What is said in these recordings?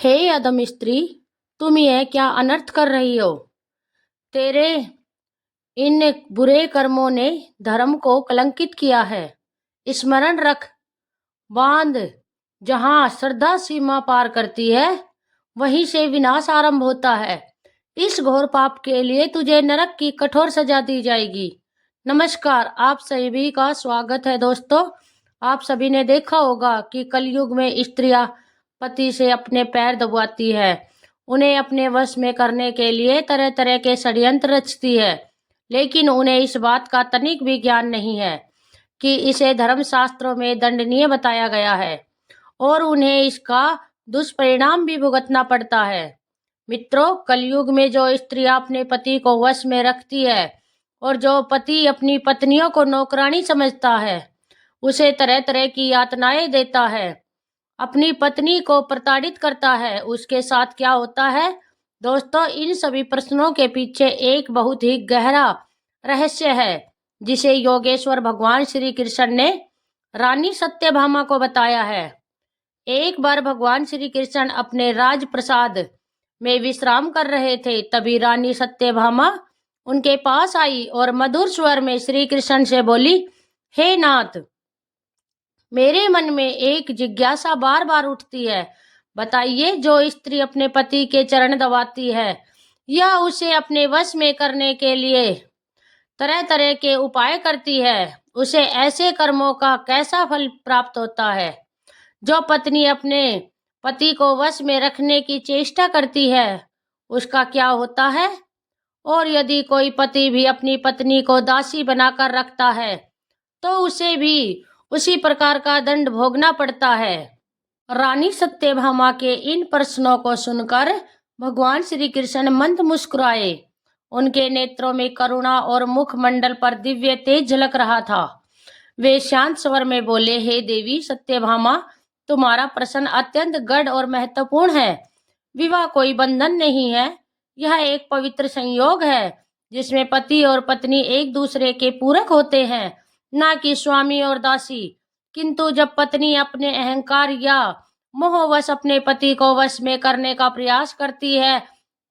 हे अधम स्त्री, तुम यह क्या अनर्थ कर रही हो। तेरे इन बुरे कर्मों ने धर्म को कलंकित किया है। स्मरण रख, बांध जहां श्रद्धा सीमा पार करती है वहीं से विनाश आरंभ होता है। इस घोर पाप के लिए तुझे नरक की कठोर सजा दी जाएगी। नमस्कार, आप सभी का स्वागत है दोस्तों। आप सभी ने देखा होगा कि कलयुग में स्त्रियां पति से अपने पैर दबाती है, उन्हें अपने वश में करने के लिए तरह तरह के षड्यंत्र रचती है, लेकिन उन्हें इस बात का तनिक भी ज्ञान नहीं है कि इसे धर्मशास्त्रों में दंडनीय बताया गया है और उन्हें इसका दुष्परिणाम भी भुगतना पड़ता है। मित्रों, कलयुग में जो स्त्रियां अपने पति को वश में रखती है और जो पति अपनी पत्नियों को नौकरानी समझता है, उसे तरह तरह की यातनाएं देता है, अपनी पत्नी को प्रताड़ित करता है, उसके साथ क्या होता है दोस्तों? इन सभी प्रश्नों के पीछे एक बहुत ही गहरा रहस्य है जिसे योगेश्वर भगवान श्री कृष्ण ने रानी सत्यभामा को बताया है। एक बार भगवान श्री कृष्ण अपने राजप्रसाद में विश्राम कर रहे थे, तभी रानी सत्यभामा उनके पास आई और मधुर स्वर में श्री कृष्ण से बोली, हे नाथ, मेरे मन में एक जिज्ञासा बार बार उठती है। बताइए, जो स्त्री अपने पति के चरण दबाती है या उसे अपने वश में करने के लिए तरह तरह के उपाय करती है, उसे ऐसे कर्मों का कैसा फल प्राप्त होता है? जो पत्नी अपने पति को वश में रखने की चेष्टा करती है, उसका क्या होता है? और यदि कोई पति भी अपनी पत्नी को दासी बनाकर रखता है तो उसे भी उसी प्रकार का दंड भोगना पड़ता है। रानी सत्यभामा के इन प्रश्नों को सुनकर भगवान श्री कृष्ण मंद मुस्कुराए। उनके नेत्रों में करुणा और मुखमंडल पर दिव्य तेज झलक रहा था। वे शांत स्वर में बोले, हे देवी सत्यभामा, तुम्हारा प्रश्न अत्यंत गढ़ और महत्वपूर्ण है। विवाह कोई बंधन नहीं है, यह एक पवित्र संयोग है जिसमें पति और पत्नी एक दूसरे के पूरक होते हैं, ना कि स्वामी और दासी। किंतु जब पत्नी अपने अहंकार या मोहवश अपने पति को वश में करने का प्रयास करती है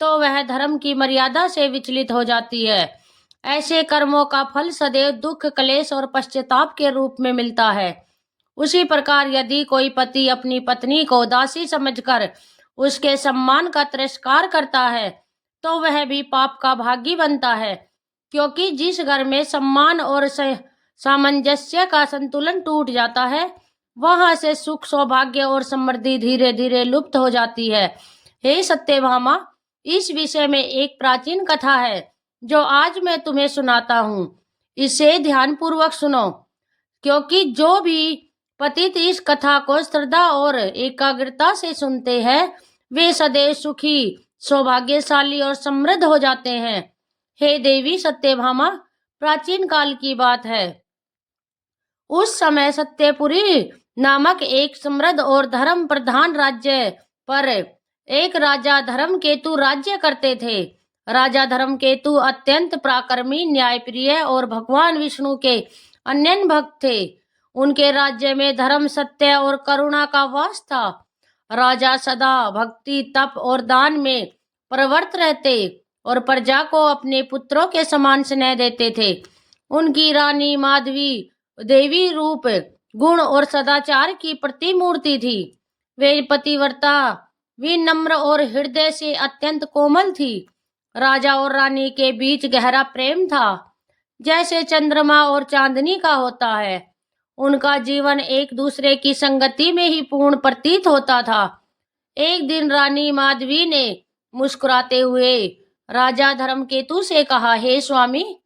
तो वह धर्म की मर्यादा से विचलित हो जाती है। ऐसे कर्मों का फल सदैव दुख, क्लेश और पश्चाताप के रूप में मिलता है। उसी प्रकार यदि कोई पति अपनी पत्नी को दासी समझकर उसके सम्मान का तिरस्कार करता है तो वह भी पाप का भागी बनता है, क्योंकि जिस घर में सम्मान और सामंजस्य का संतुलन टूट जाता है वहां से सुख, सौभाग्य और समृद्धि धीरे धीरे लुप्त हो जाती है। हे सत्यभामा, इस विषय में एक प्राचीन कथा है जो आज मैं तुम्हें सुनाता हूँ। इसे ध्यानपूर्वक सुनो, क्योंकि जो भी पतित इस कथा को श्रद्धा और एकाग्रता से सुनते हैं वे सदैव सुखी, सौभाग्यशाली और समृद्ध हो जाते हैं। हे देवी सत्यभामा, प्राचीन काल की बात है। उस समय सत्यपुरी नामक एक समृद्ध और धर्म प्रधान राज्य पर एक राजा धर्मकेतु राज्य करते थे। राजा धर्मकेतु अत्यंत पराक्रमी, न्यायप्रिय और भगवान विष्णु के अनन्य भक्त थे। उनके राज्य में धर्म, सत्य और करुणा का वास था। राजा सदा भक्ति, तप और दान में प्रवृत्त रहते और प्रजा को अपने पुत्रों के समान स्नेह देते थे। उनकी रानी माधवी देवी रूप, गुण और सदाचार की प्रतिमूर्ति थी। वे पतिव्रता, विनम्र और हृदय से अत्यंत कोमल थी। राजा और रानी के बीच गहरा प्रेम था, जैसे चंद्रमा और चांदनी का होता है। उनका जीवन एक दूसरे की संगति में ही पूर्ण प्रतीत होता था। एक दिन रानी माधवी ने मुस्कुराते हुए राजा धर्मकेतु से कहा, हे स्वामी,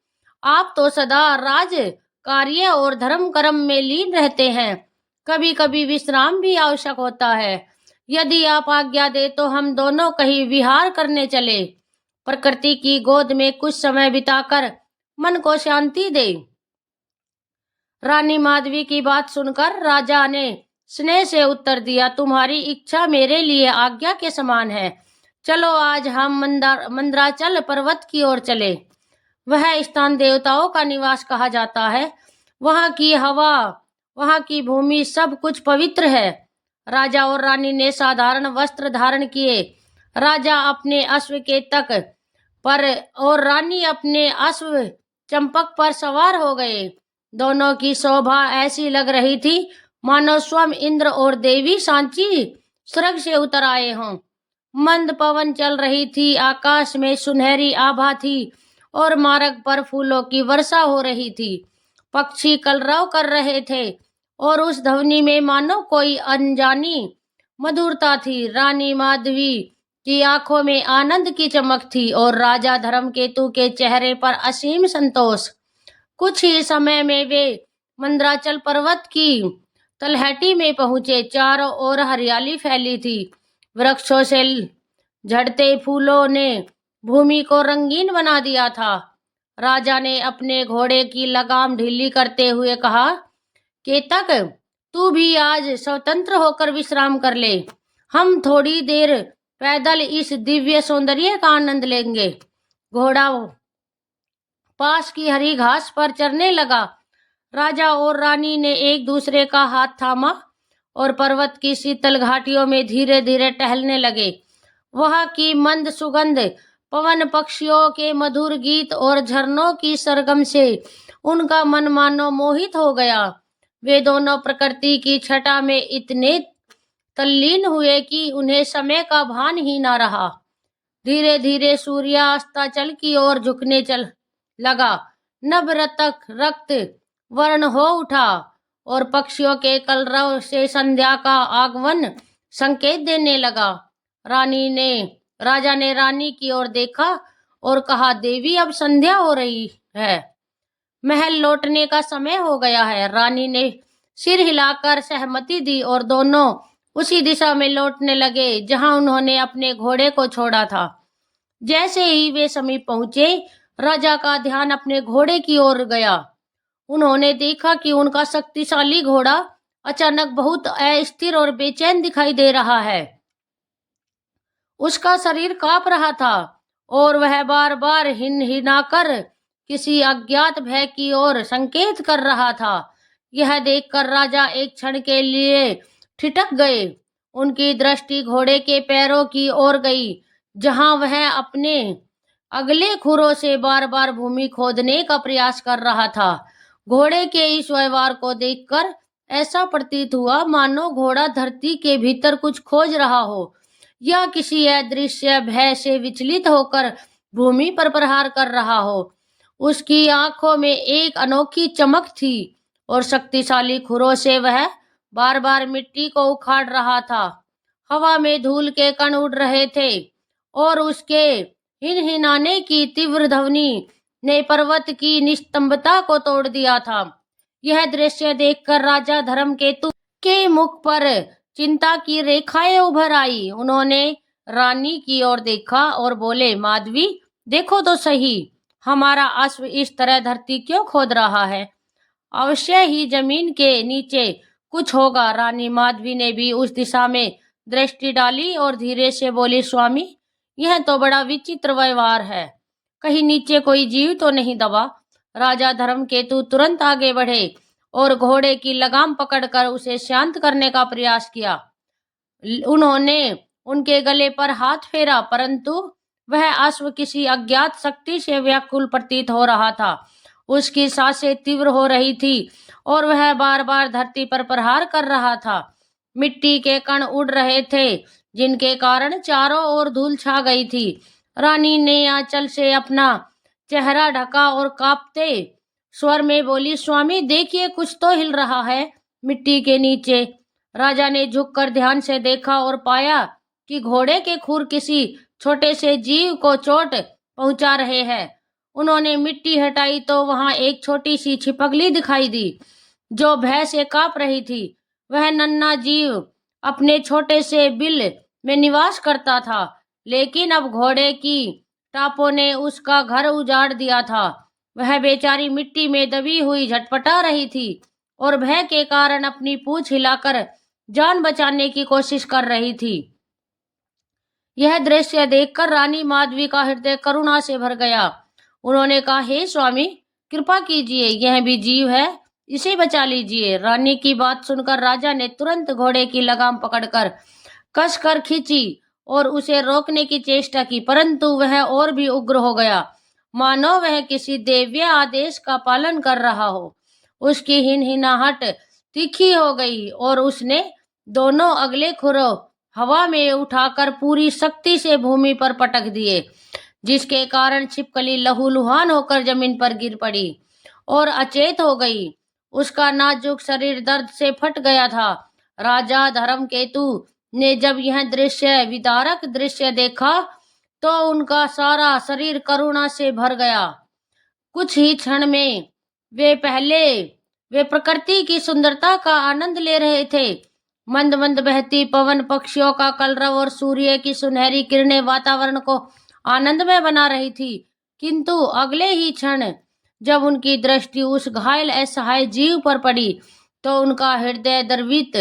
आप तो सदा राज कार्य और धर्म कर्म में लीन रहते हैं, कभी कभी विश्राम भी आवश्यक होता है। यदि आप आज्ञा दे तो हम दोनों कहीं विहार करने चले, प्रकृति की गोद में कुछ समय बिताकर मन को शांति दे। रानी माधवी की बात सुनकर राजा ने स्नेह से उत्तर दिया, तुम्हारी इच्छा मेरे लिए आज्ञा के समान है। चलो आज हम मंदराचल पर्वत की ओर चले। वह स्थान देवताओं का निवास कहा जाता है। वहाँ की हवा, वहाँ की भूमि, सब कुछ पवित्र है। राजा और रानी ने साधारण वस्त्र धारण किए। राजा अपने अश्व के तक पर और रानी अपने अश्व चंपक पर सवार हो गए। दोनों की शोभा ऐसी लग रही थी मानो स्वयं इंद्र और देवी सांची स्वर्ग से उतर आए हों। मंद पवन चल रही थी, आकाश में सुनहरी आभा थी और मार्ग पर फूलों की वर्षा हो रही थी। पक्षी कलरव कर रहे थे और उस ध्वनि में मानो कोई अनजानी मधुरता थी। रानी माधवी की आंखों में आनंद की चमक थी और राजा धर्मकेतु के चेहरे पर असीम संतोष। कुछ ही समय में वे मंदराचल पर्वत की तलहटी में पहुंचे। चारों ओर हरियाली फैली थी। वृक्षों से झड़ते फूलों ने भूमि को रंगीन बना दिया था। राजा ने अपने घोड़े की लगाम ढीली करते हुए कहा, केतक, तू भी आज स्वतंत्र होकर विश्राम कर ले। हम थोड़ी देर पैदल इस दिव्य सौंदर्य का आनंद लेंगे। घोड़ा पास की हरी घास पर चरने लगा। राजा और रानी ने एक दूसरे का हाथ थामा और पर्वत की शीतल घाटियों में धीरे धीरे टहलने लगे। वहां की मंद सुगंध, पवन पक्षियों के मधुर गीत और झरनों की सरगम से उनका मन मानो मोहित हो गया। वे दोनों प्रकृति की छटा में इतने तल्लीन हुए कि उन्हें समय का भान ही ना रहा। धीरे धीरे सूर्यास्ताचल की ओर झुकने चल लगा। नभ रक्त वर्ण हो उठा और पक्षियों के कलरव से संध्या का आगमन संकेत देने लगा। राजा ने रानी की ओर देखा और कहा, देवी, अब संध्या हो रही है, महल लौटने का समय हो गया है। रानी ने सिर हिलाकर सहमति दी और दोनों उसी दिशा में लौटने लगे जहां उन्होंने अपने घोड़े को छोड़ा था। जैसे ही वे समीप पहुंचे, राजा का ध्यान अपने घोड़े की ओर गया। उन्होंने देखा कि उनका शक्तिशाली घोड़ा अचानक बहुत अस्थिर और बेचैन दिखाई दे रहा है। उसका शरीर कांप रहा था और वह बार बार हिनहिनाकर किसी अज्ञात भय की ओर संकेत कर रहा था। यह देखकर राजा एक क्षण के लिए ठिठक गए। उनकी दृष्टि घोड़े के पैरों की ओर गई, जहां वह अपने अगले खुरों से बार बार भूमि खोदने का प्रयास कर रहा था। घोड़े के इस व्यवहार को देखकर ऐसा प्रतीत हुआ मानो घोड़ा धरती के भीतर कुछ खोज रहा हो या किसी अदृश्य भय से विचलित होकर भूमि पर प्रहार कर रहा हो। उसकी आंखों में एक अनोखी चमक थी और शक्तिशाली खुरों से वह बार बार मिट्टी को उखाड़ रहा था। हवा में धूल के कण उड़ रहे थे और उसके हिनहिनाने की तीव्र ध्वनि ने पर्वत की निस्तंभता को तोड़ दिया था। यह दृश्य देखकर राजा धर्मकेतु के मुख पर चिंता की रेखाएं उभर आई। उन्होंने रानी की ओर देखा और बोले, माधवी, देखो तो सही, हमारा अश्व इस तरह धरती क्यों खोद रहा है? अवश्य ही जमीन के नीचे कुछ होगा। रानी माधवी ने भी उस दिशा में दृष्टि डाली और धीरे से बोली, स्वामी, यह तो बड़ा विचित्र व्यवहार है। कहीं नीचे कोई जीव तो नहीं दबा? राजा धर्मकेतु तुरंत आगे बढ़े और घोड़े की लगाम पकड़कर उसे शांत करने का प्रयास किया। उन्होंने उनके गले पर हाथ फेरा, परंतु वह अश्व किसी अज्ञात शक्ति से व्याकुल प्रतीत हो रहा था। उसकी सांसें तीव्र हो रही थी और वह बार बार धरती पर प्रहार कर रहा था। मिट्टी के कण उड़ रहे थे जिनके कारण चारों ओर धूल छा गई थी। रानी ने आंचल से अपना चेहरा ढका और कांपते स्वर में बोली, स्वामी, देखिए, कुछ तो हिल रहा है मिट्टी के नीचे। राजा ने झुककर ध्यान से देखा और पाया कि घोड़े के खुर किसी छोटे से जीव को चोट पहुंचा रहे हैं। उन्होंने मिट्टी हटाई तो वहां एक छोटी सी छिपकली दिखाई दी जो भय से कांप रही थी। वह नन्हा जीव अपने छोटे से बिल में निवास करता था, लेकिन अब घोड़े की टापों ने उसका घर उजाड़ दिया था। वह बेचारी मिट्टी में दबी हुई झटपटा रही थी और भय के कारण अपनी पूंछ हिलाकर जान बचाने की कोशिश कर रही थी। यह दृश्य देखकर रानी माधवी का हृदय करुणा से भर गया। उन्होंने कहा, हे स्वामी, कृपा कीजिए, यह भी जीव है इसे बचा लीजिए। रानी की बात सुनकर राजा ने तुरंत घोड़े की लगाम पकड़कर कसकर खींची और उसे रोकने की चेष्टा की, परंतु वह और भी उग्र हो गया, मानो वह किसी दैवीय आदेश का पालन कर रहा हो। उसकी हिनहिनाहट तीखी हो गई और उसने दोनों अगले खुरों हवा में उठाकर पूरी शक्ति से भूमि पर पटक दिए, जिसके कारण छिपकली लहूलुहान होकर जमीन पर गिर पड़ी और अचेत हो गई। उसका नाजुक शरीर दर्द से फट गया था। राजा धर्मकेतु ने जब यह दृश्य विदारक दृश्य देखा तो उनका सारा शरीर करुणा से भर गया। कुछ ही क्षण में वे वे प्रकृति की सुंदरता का आनंद ले रहे थे। मंद मंद बहती पवन, पक्षियों का कलरव और सूर्य की सुनहरी किरणें वातावरण को आनंदमय बना रही थी। किंतु अगले ही क्षण जब उनकी दृष्टि उस घायल असहाय जीव पर पड़ी तो उनका हृदय द्रवित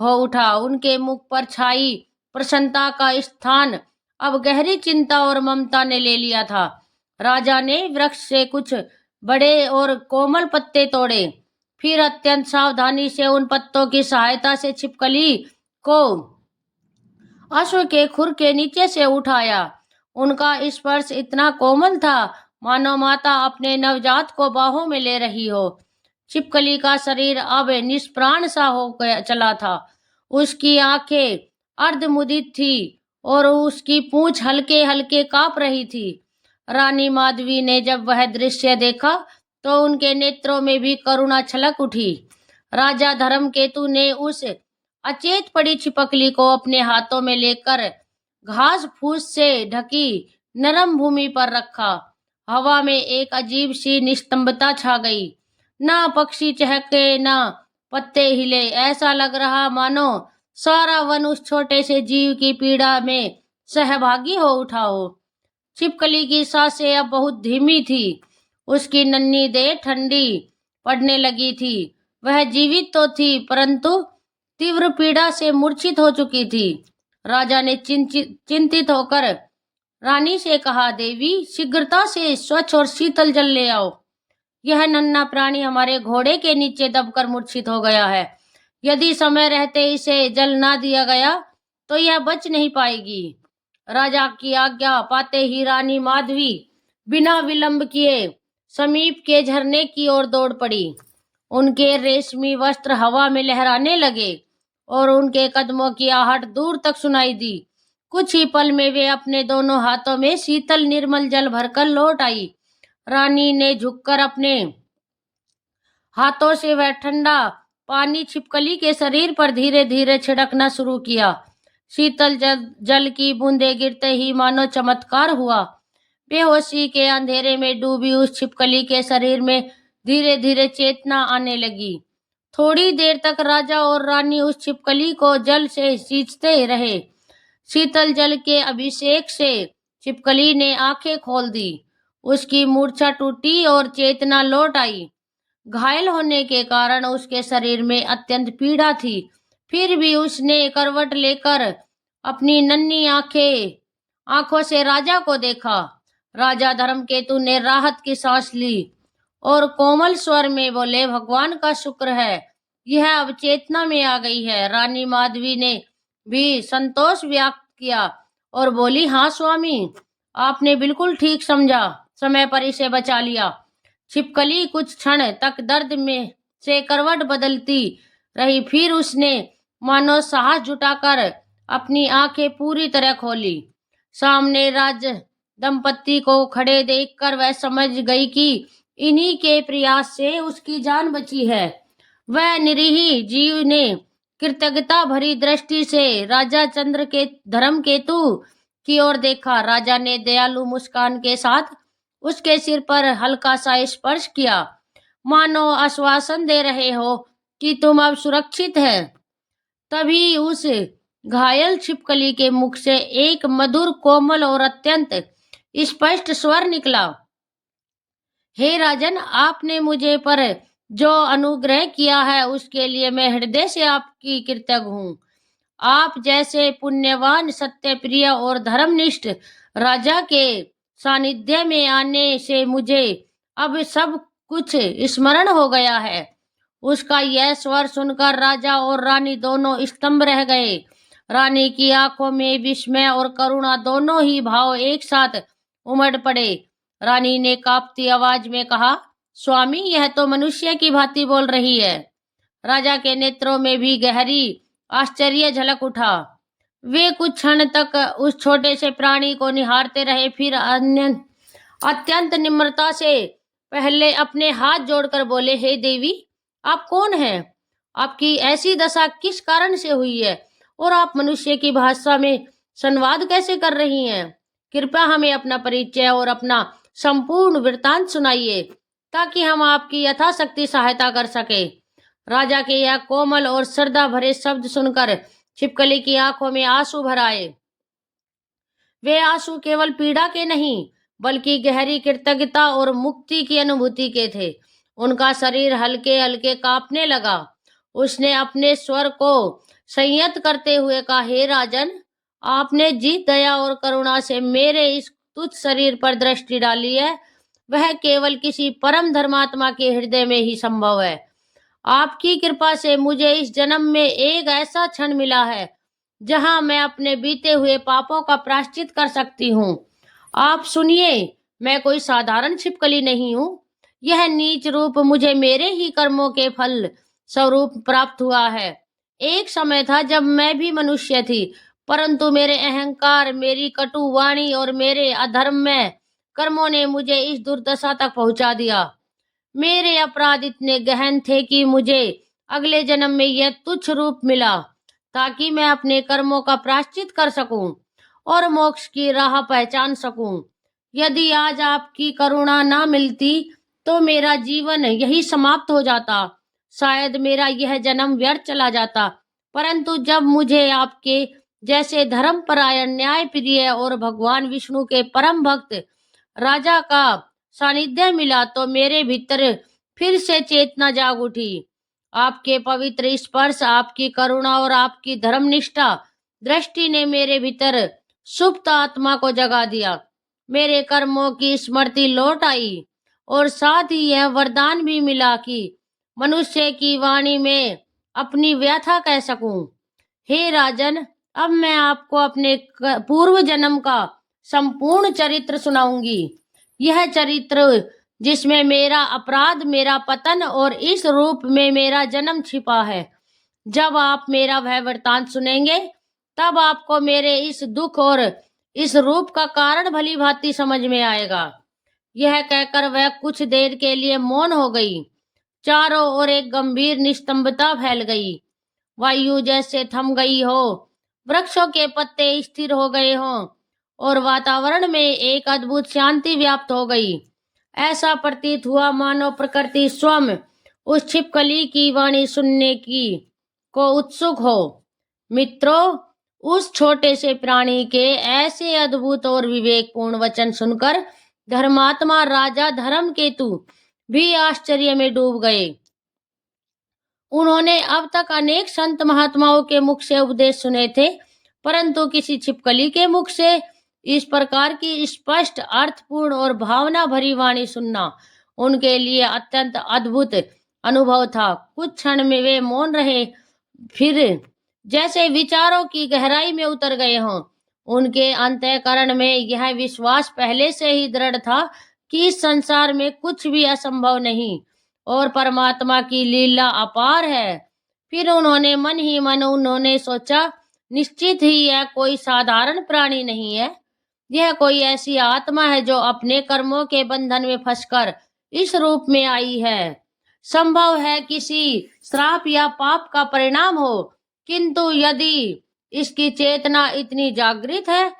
हो उठा। उनके मुख पर छाई प्रसन्नता का स्थान अब गहरी चिंता और ममता ने ले लिया था। राजा ने वृक्ष से कुछ बड़े और कोमल पत्ते तोड़े, फिर अत्यंत सावधानी से उन पत्तों की सहायता से छिपकली को अश्व के खुर के नीचे से उठाया। उनका स्पर्श इतना कोमल था मानो माता अपने नवजात को बाहों में ले रही हो। छिपकली का शरीर अब निष्प्राण सा हो गया चला था। उसकी आंखें अर्धमुदित थी और उसकी पूंछ हल्के हल्के कांप रही थी। रानी माधवी ने जब वह दृश्य देखा तो उनके नेत्रों में भी करुणा छलक उठी। राजा धर्मकेतु ने उस अचेत पड़ी छिपकली को अपने हाथों में लेकर घास फूस से ढकी नरम भूमि पर रखा। हवा में एक अजीब सी निस्तंभता छा गई। ना पक्षी चहके, ना पत्ते हिले। ऐसा लग रहा मानो सारा वन उस छोटे से जीव की पीड़ा में सहभागी हो उठा हो। छिपकली की सांसें अब बहुत धीमी थी। उसकी नन्ही देह ठंडी पड़ने लगी थी। वह जीवित तो थी परंतु तीव्र पीड़ा से मूर्छित हो चुकी थी। राजा ने चिंतित होकर रानी से कहा, देवी, शीघ्रता से स्वच्छ और शीतल जल ले आओ। यह नन्हा प्राणी हमारे घोड़े के नीचे दबकर मूर्छित हो गया है। यदि समय रहते इसे जल ना दिया गया तो यह बच नहीं पाएगी। राजा की आज्ञा पाते ही रानी माधवी बिना विलंब किए समीप के झरने की ओर दौड़ पड़ी। उनके रेशमी वस्त्र हवा में लहराने लगे और उनके कदमों की आहट दूर तक सुनाई दी। कुछ ही पल में वे अपने दोनों हाथों में शीतल निर्मल जल भरकर लौट आई। रानी ने झुककर अपने हाथों से वह ठंडा पानी छिपकली के शरीर पर धीरे धीरे छिड़कना शुरू किया। शीतल जल की बूंदें गिरते ही मानो चमत्कार हुआ। बेहोशी के अंधेरे में डूबी उस छिपकली के शरीर में धीरे धीरे चेतना आने लगी। थोड़ी देर तक राजा और रानी उस छिपकली को जल से सींचते रहे। शीतल जल के अभिषेक से छिपकली ने आंखें खोल दी। उसकी मूर्छा टूटी और चेतना लौट आई। घायल होने के कारण उसके शरीर में अत्यंत पीड़ा थी, फिर भी उसने करवट लेकर अपनी नन्ही आंखों से राजा को देखा। राजा धर्मकेतु ने राहत की सांस ली और कोमल स्वर में बोले, भगवान का शुक्र है, यह अब चेतना में आ गई है। रानी माधवी ने भी संतोष व्यक्त किया और बोली, हाँ स्वामी, आपने बिल्कुल ठीक समझा, समय पर इसे बचा लिया। छिपकली कुछ क्षण तक दर्द में से करवट बदलती रही, फिर उसने मानो साहस जुटाकर अपनी आंखें पूरी तरह खोली। सामने राज दंपत्ति को खड़े देखकर वह समझ गई कि इन्हीं के प्रयास से उसकी जान बची है। वह निरीह जीव ने कृतज्ञता भरी दृष्टि से राजा चंद्र के धर्मकेतु की ओर देखा। राजा ने दयालु मुस्कान के साथ उसके सिर पर हल्का सा स्पर्श किया, मानो आश्वासन दे रहे हो कि तुम अब सुरक्षित है। तभी उस घायल छिपकली के मुख से एक मधुर, कोमल और अत्यंत स्पष्ट स्वर निकला, हे राजन, आपने मुझे पर जो अनुग्रह किया है उसके लिए मैं हृदय से आपकी कृतज्ञ हूँ। आप जैसे पुण्यवान, सत्यप्रिय और धर्मनिष्ठ राजा के सानिध्य में आने से मुझे अब सब कुछ स्मरण हो गया है। उसका यह स्वर सुनकर राजा और रानी दोनों स्तंभ रह गए। रानी की आंखों में विस्मय और करुणा दोनों ही भाव एक साथ उमड़ पड़े। रानी ने कांपती आवाज में कहा, स्वामी, यह तो मनुष्य की भांति बोल रही है। राजा के नेत्रों में भी गहरी आश्चर्य झलक उठा। वे कुछ क्षण तक उस छोटे से प्राणी को निहारते रहे, फिर अत्यंत निम्रता से पहले अपने हाथ जोड़कर बोले, हे देवी, आप कौन हैं? आपकी ऐसी दशा किस कारण से हुई है और आप मनुष्य की भाषा में संवाद कैसे कर रही हैं? कृपया हमें अपना परिचय और अपना संपूर्ण वृतांत सुनाइए ताकि हम आपकी यथाशक्ति सहायता कर सके। राजा के यह कोमल और श्रद्धा भरे शब्द सुनकर छिपकली की आंखों में आंसू भर आए। वे आंसू केवल पीड़ा के नहीं बल्कि गहरी कृतज्ञता और मुक्ति की अनुभूति के थे। उनका शरीर हल्के हल्के कांपने लगा। उसने अपने स्वर को संयत करते हुए कहा, हे राजन, आपने जिस दया और करुणा से मेरे इस तुच्छ शरीर पर दृष्टि डाली है, वह केवल किसी परम धर्मात्मा के हृदय में ही संभव है। आपकी कृपा से मुझे इस जन्म में एक ऐसा क्षण मिला है जहां मैं अपने बीते हुए पापों का प्रायश्चित कर सकती हूँ। आप सुनिए, मैं कोई साधारण छिपकली नहीं हूँ। यह नीच रूप मुझे मेरे ही कर्मों के फल स्वरूप प्राप्त हुआ है। एक समय था जब मैं भी मनुष्य थी, परंतु मेरे अहंकार, मेरी कटु वाणी और मेरे अधर्ममय कर्मों ने मुझे इस दुर्दशा तक पहुंचा दिया। मेरे अपराध इतने गहन थे कि मुझे अगले जन्म में यह तुच्छ रूप मिला ताकि मैं अपने कर्मों का प्रायश्चित कर सकूं और मोक्ष की राह पहचान सकूं। यदि आज आपकी करुणा ना मिलती तो मेरा जीवन यही समाप्त हो जाता। शायद मेरा यह जन्म व्यर्थ चला जाता। परंतु जब मुझे आपके जैसे धर्मपरायण, न्यायप्रिय और भगवान विष्णु के परम भक्त राजा का सानिध्य मिला तो मेरे भीतर फिर से चेतना जाग उठी। आपके पवित्र स्पर्श, आपकी करुणा और आपकी धर्मनिष्ठा दृष्टि ने मेरे भीतर सुप्त आत्मा को जगा दिया। मेरे कर्मों की स्मृति लौट आई और साथ ही यह वरदान भी मिला कि मनुष्य की वाणी में अपनी व्यथा कह सकूं। हे राजन, अब मैं आपको अपने पूर्व जन्म का संपूर्ण चरित्र सुनाऊंगी। यह चरित्र जिसमें मेरा अपराध, मेरा पतन और इस रूप में मेरा जन्म छिपा है। जब आप मेरा वह वृतांत सुनेंगे तब आपको मेरे इस दुख और इस रूप का कारण भली भांति समझ में आएगा। यह कहकर वह कुछ देर के लिए मौन हो गई। चारों ओर एक गंभीर निस्तंभता फैल गई। वायु जैसे थम गई हो, वृक्षों के पत्ते स्थिर हो गए हों और वातावरण में एक अद्भुत शांति व्याप्त हो गई। ऐसा प्रतीत हुआ मानो प्रकृति स्वयं उस छिपकली की वाणी सुनने की को उत्सुक हो। मित्रों, उस छोटे से प्राणी के ऐसे अद्भुत और विवेकपूर्ण वचन सुनकर धर्मात्मा राजा धर्मकेतु भी आश्चर्य में डूब गए। उन्होंने अब तक अनेक संत महात्माओं के मुख से उपदेश सुने थे, परंतु किसी छिपकली के मुख से इस प्रकार की स्पष्ट, अर्थपूर्ण और भावना भरी वाणी सुनना उनके लिए अत्यंत अद्भुत अनुभव था। कुछ क्षण में वे मौन रहे, फिर जैसे विचारों की गहराई में उतर गए हों। उनके अंतःकरण में यह विश्वास पहले से ही दृढ़ था कि इस संसार में कुछ भी असंभव नहीं और परमात्मा की लीला अपार है। फिर उन्होंने मन ही मन उन्होंने सोचा, निश्चित ही यह कोई साधारण प्राणी नहीं है। यह कोई ऐसी आत्मा है जो अपने कर्मों के बंधन में फंसकर इस रूप में आई है। संभव है किसी श्राप या पाप का परिणाम हो, किंतु यदि इसकी चेतना इतनी जागृत है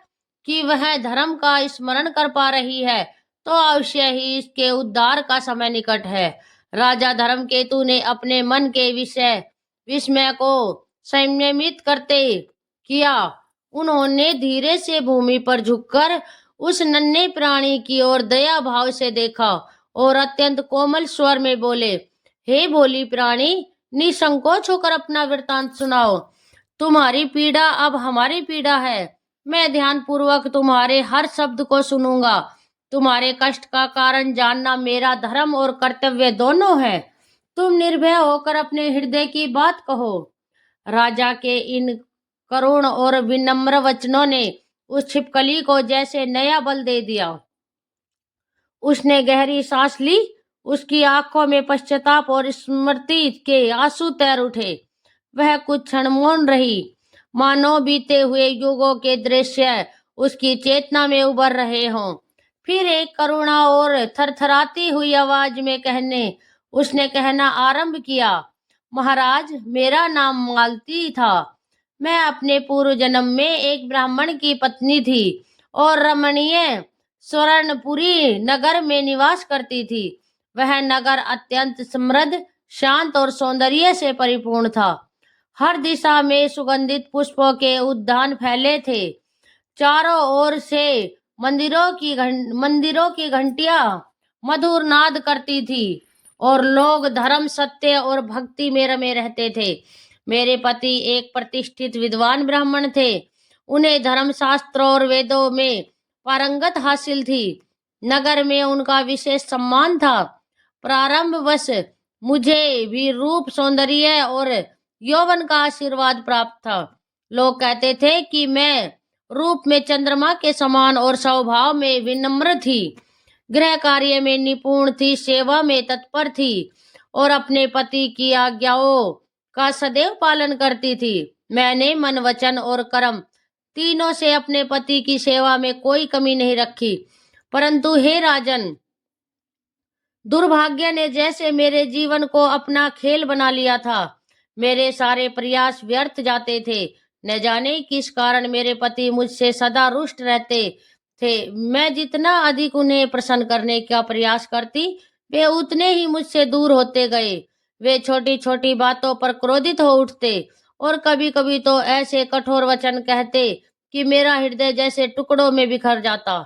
कि वह धर्म का स्मरण कर पा रही है तो अवश्य ही इसके उद्धार का समय निकट है। राजा धर्मकेतु ने अपने मन के विस्मय को संयमित करते किया। उन्होंने धीरे से भूमि पर झुककर उस नन्हे प्राणी की ओर दया भाव से देखा और अत्यंत कोमल स्वर में बोले, हे भोली प्राणी, निसंकोच होकर अपना वृतांत सुनाओ। तुम्हारी पीड़ा अब हमारी पीड़ा है। मैं ध्यान पूर्वक तुम्हारे हर शब्द को सुनूंगा। तुम्हारे कष्ट का कारण जानना मेरा धर्म और कर्तव्य दोनों है। तुम निर्भय होकर अपने हृदय की बात कहो। राजा के इन करुण और विनम्र वचनों ने उस छिपकली को जैसे नया बल दे दिया। उसने गहरी सांस ली। उसकी आंखों में पश्चाताप और स्मृति के आंसू तैर उठे। वह कुछ क्षण मौन रही, मानो बीते हुए युगों के दृश्य उसकी चेतना में उभर रहे हों। फिर एक करुणा और थरथराती हुई आवाज में उसने कहना आरंभ किया, महाराज, मेरा नाम मालती था। मैं अपने पूर्व जन्म में एक ब्राह्मण की पत्नी थी और रमणीय स्वर्णपुरी नगर में निवास करती थी। वह नगर अत्यंत समृद्ध, शांत और सौंदर्य से परिपूर्ण था। हर दिशा में सुगंधित पुष्पों के उद्यान फैले थे। चारों ओर से मंदिरों की घंटियां मधुर नाद करती थी और लोग धर्म, सत्य और भक्ति में रमे रहते थे। मेरे पति एक प्रतिष्ठित विद्वान ब्राह्मण थे। उन्हें धर्मशास्त्रों और वेदों में पारंगत हासिल थी। नगर में उनका विशेष सम्मान था। प्रारंभवश मुझे भी रूप, सौंदर्य और यौवन का आशीर्वाद प्राप्त था। लोग कहते थे कि मैं रूप में चंद्रमा के समान और स्वभाव में विनम्र थी। गृह कार्य में निपुण थी, सेवा में तत्पर थी और अपने पति की आज्ञाओं का सदैव पालन करती थी। मैंने मन, वचन और कर्म तीनों से अपने पति की सेवा में कोई कमी नहीं रखी। परंतु हे राजन, दुर्भाग्य ने जैसे मेरे जीवन को अपना खेल बना लिया था। मेरे सारे प्रयास व्यर्थ जाते थे। न जाने किस कारण मेरे पति मुझसे सदा रुष्ट रहते थे। मैं जितना अधिक उन्हें प्रसन्न करने का प्रयास करती, वे उतने ही मुझसे दूर होते गए। वे छोटी छोटी बातों पर क्रोधित हो उठते और कभी कभी तो ऐसे कठोर वचन कहते कि मेरा हृदय जैसे टुकड़ों में बिखर जाता।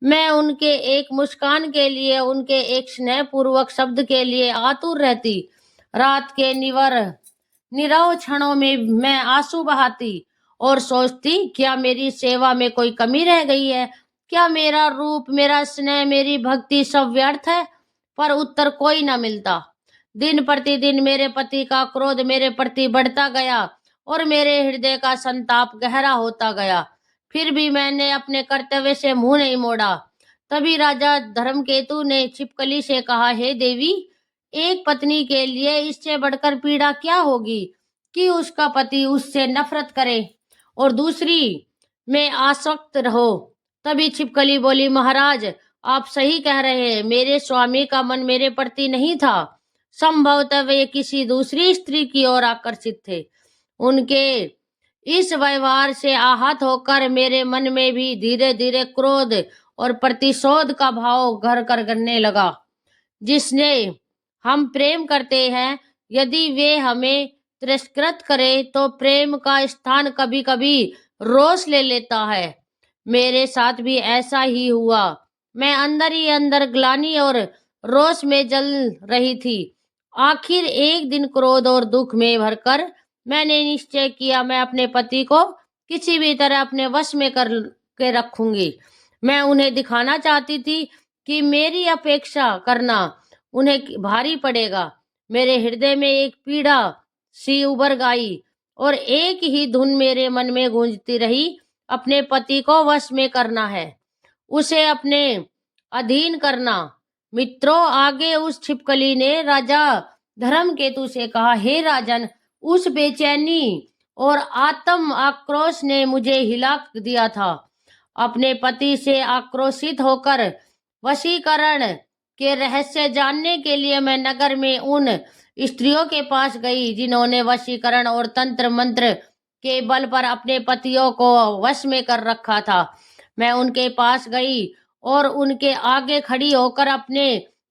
मैं उनके एक मुस्कान के लिए, उनके एक स्नेहपूर्वक शब्द के लिए आतुर रहती। रात के निरव क्षणों में मैं आंसू बहाती और सोचती, क्या मेरी सेवा में कोई कमी रह गई है? क्या मेरा रूप, मेरा स्नेह, मेरी भक्ति सब व्यर्थ है? पर उत्तर कोई न मिलता। दिन प्रतिदिन मेरे पति का क्रोध मेरे प्रति बढ़ता गया और मेरे हृदय का संताप गहरा होता गया। फिर भी मैंने अपने कर्तव्य से मुंह नहीं मोड़ा। तभी राजा धर्मकेतु ने छिपकली से कहा, हे देवी, एक पत्नी के लिए इससे बढ़कर पीड़ा क्या होगी कि उसका पति उससे नफरत करे और दूसरी में आसक्त रहो। तभी छिपकली बोली, महाराज, आप सही कह रहे हैं। मेरे स्वामी का मन मेरे प्रति नहीं था। संभवतः वे किसी दूसरी स्त्री की ओर आकर्षित थे। उनके इस व्यवहार से आहत होकर मेरे मन में भी धीरे धीरे क्रोध और प्रतिशोध का भाव घर कर करने लगा। जिसने हम प्रेम करते हैं, यदि वे हमें तिरस्कृत करे तो प्रेम का स्थान कभी कभी रोष ले लेता है। मेरे साथ भी ऐसा ही हुआ। मैं अंदर ही अंदर ग्लानि और रोष में जल रही थी। आखिर एक दिन क्रोध और दुख में भरकर मैंने निश्चय किया, मैं अपने पति को किसी भी तरह अपने वश में कर के रखूंगी। मैं उन्हें दिखाना चाहती थी कि मेरी अपेक्षा करना उन्हें भारी पड़ेगा। मेरे हृदय में एक पीड़ा सी उभर गई और एक ही धुन मेरे मन में गूंजती रही, अपने पति को वश में करना है, उसे अपने अधीन करना। मित्रों, आगे उस छिपकली ने राजा धर्मकेतु से कहा, हे राजन, उस बेचैनी और आत्म आक्रोश ने मुझे हिला दिया था। अपने पति से आक्रोशित होकर वशीकरण के रहस्य जानने के लिए मैं नगर में उन स्त्रियों के पास गई जिन्होंने वशीकरण और तंत्र मंत्र के बल पर अपने पतियों को वश में कर रखा था। मैं उनके पास गई और उनके आगे खड़ी होकर अपने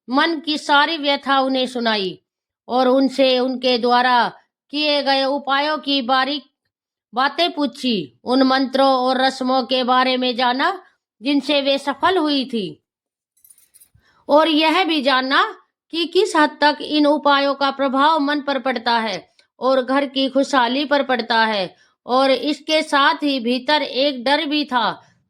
मन की सारी व्यथा उन्हें सुनाई और उनसे उनके द्वारा किए गए उपायों की बारीक बातें पूछी। उन मंत्रों और रस्मों के बारे में जाना जिनसे वे सफल हुई थी और यह भी जानना कि किस हद तक इन उपायों का प्रभाव मन पर पड़ता है और घर की खुशहाली पर पड़ता है। और इसके साथ ही भीतर एक डर भी था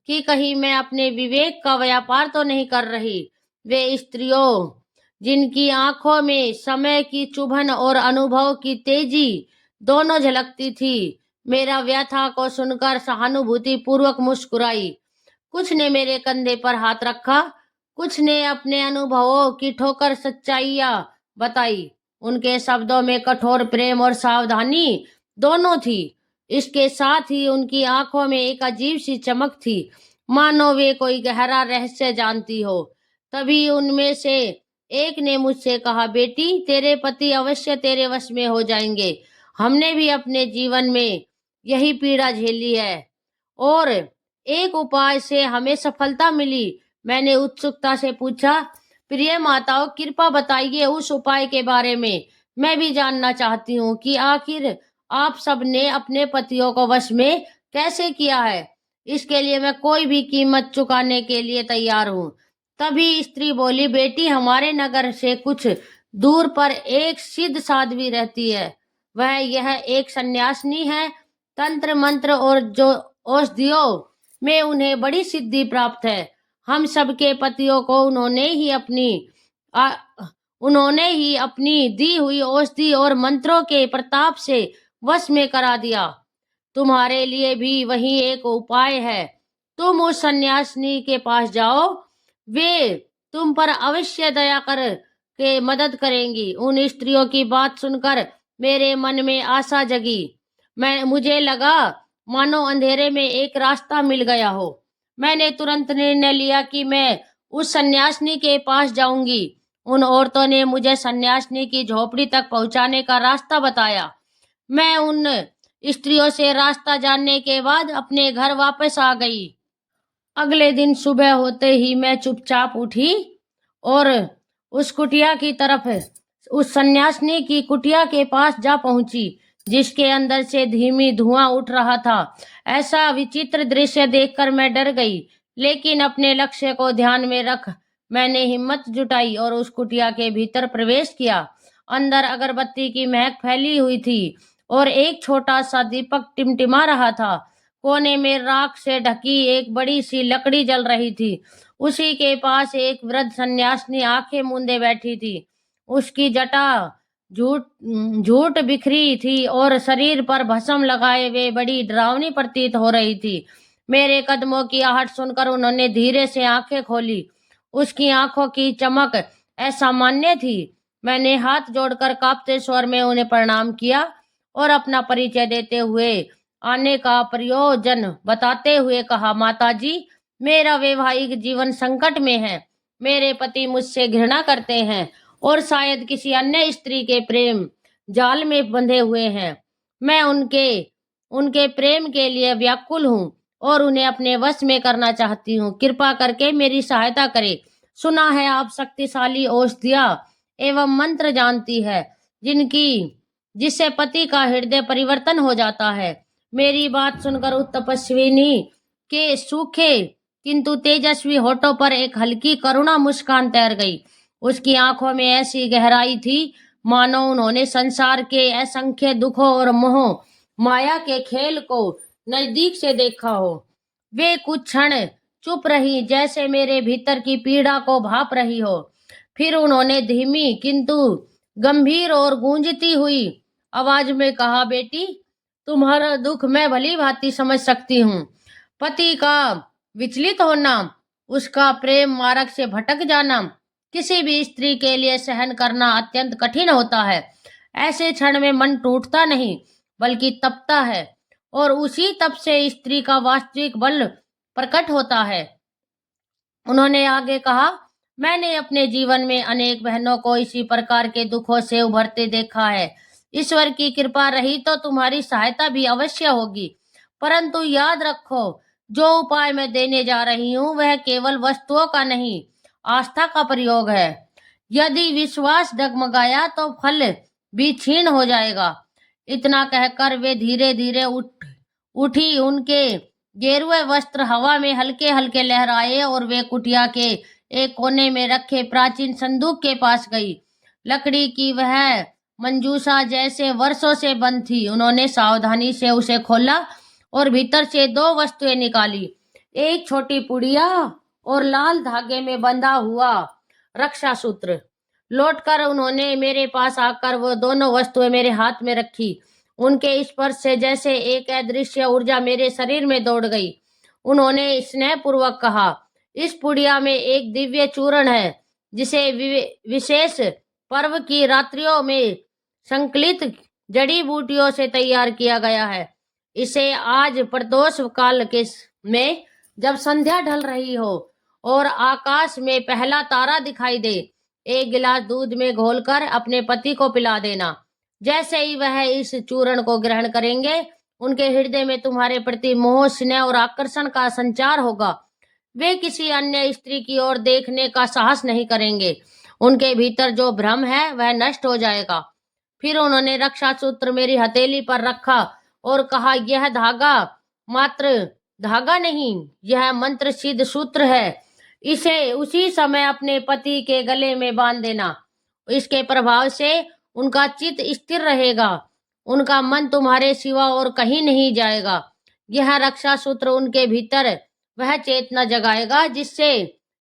कि कहीं मैं अपने विवेक का व्यापार तो नहीं कर रही। वे स्त्रियों जिनकी आंखों में समय की चुभन और अनुभव की तेजी दोनों झलकती थी। मेरा व्यथा को सुनकर सहानुभूति पूर्वक मुस्कुराई। कुछ ने मेरे कंधे पर हाथ रखा, कुछ ने अपने अनुभवों की ठोकर सच्चाइयां बताई। उनके शब्दों में कठोर प्रेम और सावधानी दोनों थी। इसके साथ ही उनकी आंखों में एक अजीब सी चमक थी, मानो वे कोई गहरा रहस्य जानती हो। तभी उनमें से एक ने मुझसे कहा, बेटी, तेरे पति अवश्य तेरे वश में हो जाएंगे। हमने भी अपने जीवन में यही पीड़ा झेली है और एक उपाय से हमें सफलता मिली। मैंने उत्सुकता से पूछा, प्रिय माताओं, कृपा बताइए उस उपाय के बारे में। मैं भी जानना चाहती हूँ कि आखिर आप सब ने अपने पतियों को वश में कैसे किया है। इसके लिए मैं कोई भी कीमत चुकाने के लिए तैयार हूँ। तभी स्त्री बोली, बेटी, हमारे नगर से कुछ दूर पर एक सिद्ध साध्वी रहती है। वह यह एक सन्यासिनी है। तंत्र मंत्र और जो औषधियों में उन्हें बड़ी सिद्धि प्राप्त है। हम सबके पतियों को आ, उन्होंने ही अपनी दी हुई औषधि और मंत्रों के प्रताप से वश में करा दिया। तुम्हारे लिए भी वही एक उपाय है। तुम उस सन्यासिनी के पास जाओ, वे तुम पर अवश्य दया कर के मदद करेंगी। उन स्त्रियों की बात सुनकर मेरे मन में आशा जगी। मुझे लगा मानो अंधेरे में एक रास्ता मिल गया हो। मैंने तुरंत निर्णय लिया कि मैं उस सन्यासिनी के पास जाऊंगी। उन औरतों ने मुझे सन्यासिनी की झोपड़ी तक पहुंचाने का रास्ता बताया। मैं उन स्त्रियों से रास्ता जानने के बाद अपने घर वापस आ गई। अगले दिन सुबह होते ही मैं चुपचाप उठी और उस कुटिया की तरफ उस सन्यासिनी की कुटिया के पास जा पहुंची, जिसके अंदर से धीमी धुआं उठ रहा था। ऐसा विचित्र दृश्य देखकर मैं डर गई, लेकिन अपने लक्ष्य को ध्यान में रख मैंने हिम्मत जुटाई और उस कुटिया के भीतर प्रवेश किया। अंदर अगरबत्ती की महक फैली हुई थी और एक छोटा सा दीपक टिमटिमा रहा था। कोने में राख से ढकी एक बड़ी सी लकड़ी जल रही थी। उसी के पास एक वृद्ध सन्यासिनी आंखें मूंदे बैठी थी। उसकी जटा झूठ झूठ बिखरी थी और शरीर पर भस्म लगाए हुए बड़ी डरावनी प्रतीत हो रही थी। मेरे कदमों की आहट सुनकर उन्होंने धीरे से आंखें खोली। उसकी आंखों की चमक असामान्य थी। मैंने हाथ जोड़कर कांपते स्वर में उन्हें प्रणाम किया और अपना परिचय देते हुए आने का प्रयोजन बताते हुए कहा, माताजी, मेरा वैवाहिक जीवन संकट में है। मेरे पति मुझसे घृणा करते हैं और शायद किसी अन्य स्त्री के प्रेम जाल में बंधे हुए हैं। मैं उनके उनके प्रेम के लिए व्याकुल हूँ और उन्हें अपने वश में करना चाहती हूँ। कृपा करके मेरी सहायता करें। सुना है आप शक्तिशाली औषधियाँ एवं मंत्र जानती है, जिससे पति का हृदय परिवर्तन हो जाता है। मेरी बात सुनकर उस तपस्विनी के सूखे किंतु तेजस्वी होठों पर एक हल्की करुणा मुस्कान तैर गई। उसकी आंखों में ऐसी गहराई थी मानो उन्होंने संसार के असंख्य दुखों और मोह माया के खेल को नजदीक से देखा हो। वे कुछ क्षण चुप रही, जैसे मेरे भीतर की पीड़ा को भाप रही हो। फिर उन्होंने धीमी किंतु गंभीर और गूंजती हुई आवाज में कहा, बेटी, तुम्हारा दुख मैं भली भांति समझ सकती हूँ। पति का विचलित होना, उसका प्रेम मार्ग से भटक जाना किसी भी स्त्री के लिए सहन करना अत्यंत कठिन होता है। ऐसे क्षण में मन टूटता नहीं बल्कि तपता है और उसी तप से स्त्री का वास्तविक बल प्रकट होता है। उन्होंने आगे कहा, मैंने अपने जीवन में अनेक बहनों को इसी प्रकार के दुखों से उभरते देखा है। ईश्वर की कृपा रही तो तुम्हारी सहायता भी अवश्य होगी। परंतु याद रखो, जो उपाय मैं देने जा रही हूँ वह केवल वस्तुओं का नहीं, आस्था का प्रयोग है। यदि विश्वास डगमगाया तो फल भी क्षीण हो जाएगा। इतना कहकर वे धीरे धीरे उठी। उनके गेरुए वस्त्र हवा में हल्के हल्के लहराए और वे कुटिया के एक कोने में रखे प्राचीन संदूक के पास गई। लकड़ी की वह मंजूसा जैसे वर्षों से बंद थी। उन्होंने सावधानी से उसे खोला और भीतर से दो वस्तुएं निकाली, एक छोटी पुड़िया और लाल धागे में बंधा हुआ रक्षा सूत्र। लौटकर उन्होंने मेरे पास आकर वो दोनों वस्तुएं मेरे हाथ में रखी। उनके स्पर्श से जैसे एक अदृश्य ऊर्जा मेरे शरीर में दौड़ गई। उन्होंने स्नेहपूर्वक कहा, इस पुड़िया में एक दिव्य चूर्ण है जिसे विशेष पर्व की रात्रियों में संकलित जड़ी बूटियों से तैयार किया गया है। इसे आज प्रदोष काल के में जब संध्या ढल रही हो और आकाश में पहला तारा दिखाई दे, एक गिलास दूध में घोलकर अपने पति को पिला देना। जैसे ही वह इस चूर्ण को ग्रहण करेंगे, उनके हृदय में तुम्हारे प्रति मोह, स्नेह और आकर्षण का संचार होगा। वे किसी अन्य स्त्री की ओर देखने का साहस नहीं करेंगे। उनके भीतर जो भ्रम है वह नष्ट हो जाएगा। फिर उन्होंने रक्षा सूत्र मेरी हथेली पर रखा और कहा, यह धागा मात्र धागा नहीं, यह मंत्र सिद्ध सूत्र है। इसे उसी समय अपने पति के गले में बांध देना। इसके प्रभाव से उनका चित्त स्थिर रहेगा, उनका मन तुम्हारे सिवा और कहीं नहीं जाएगा। यह रक्षा सूत्र उनके भीतर वह चेतना जगाएगा जिससे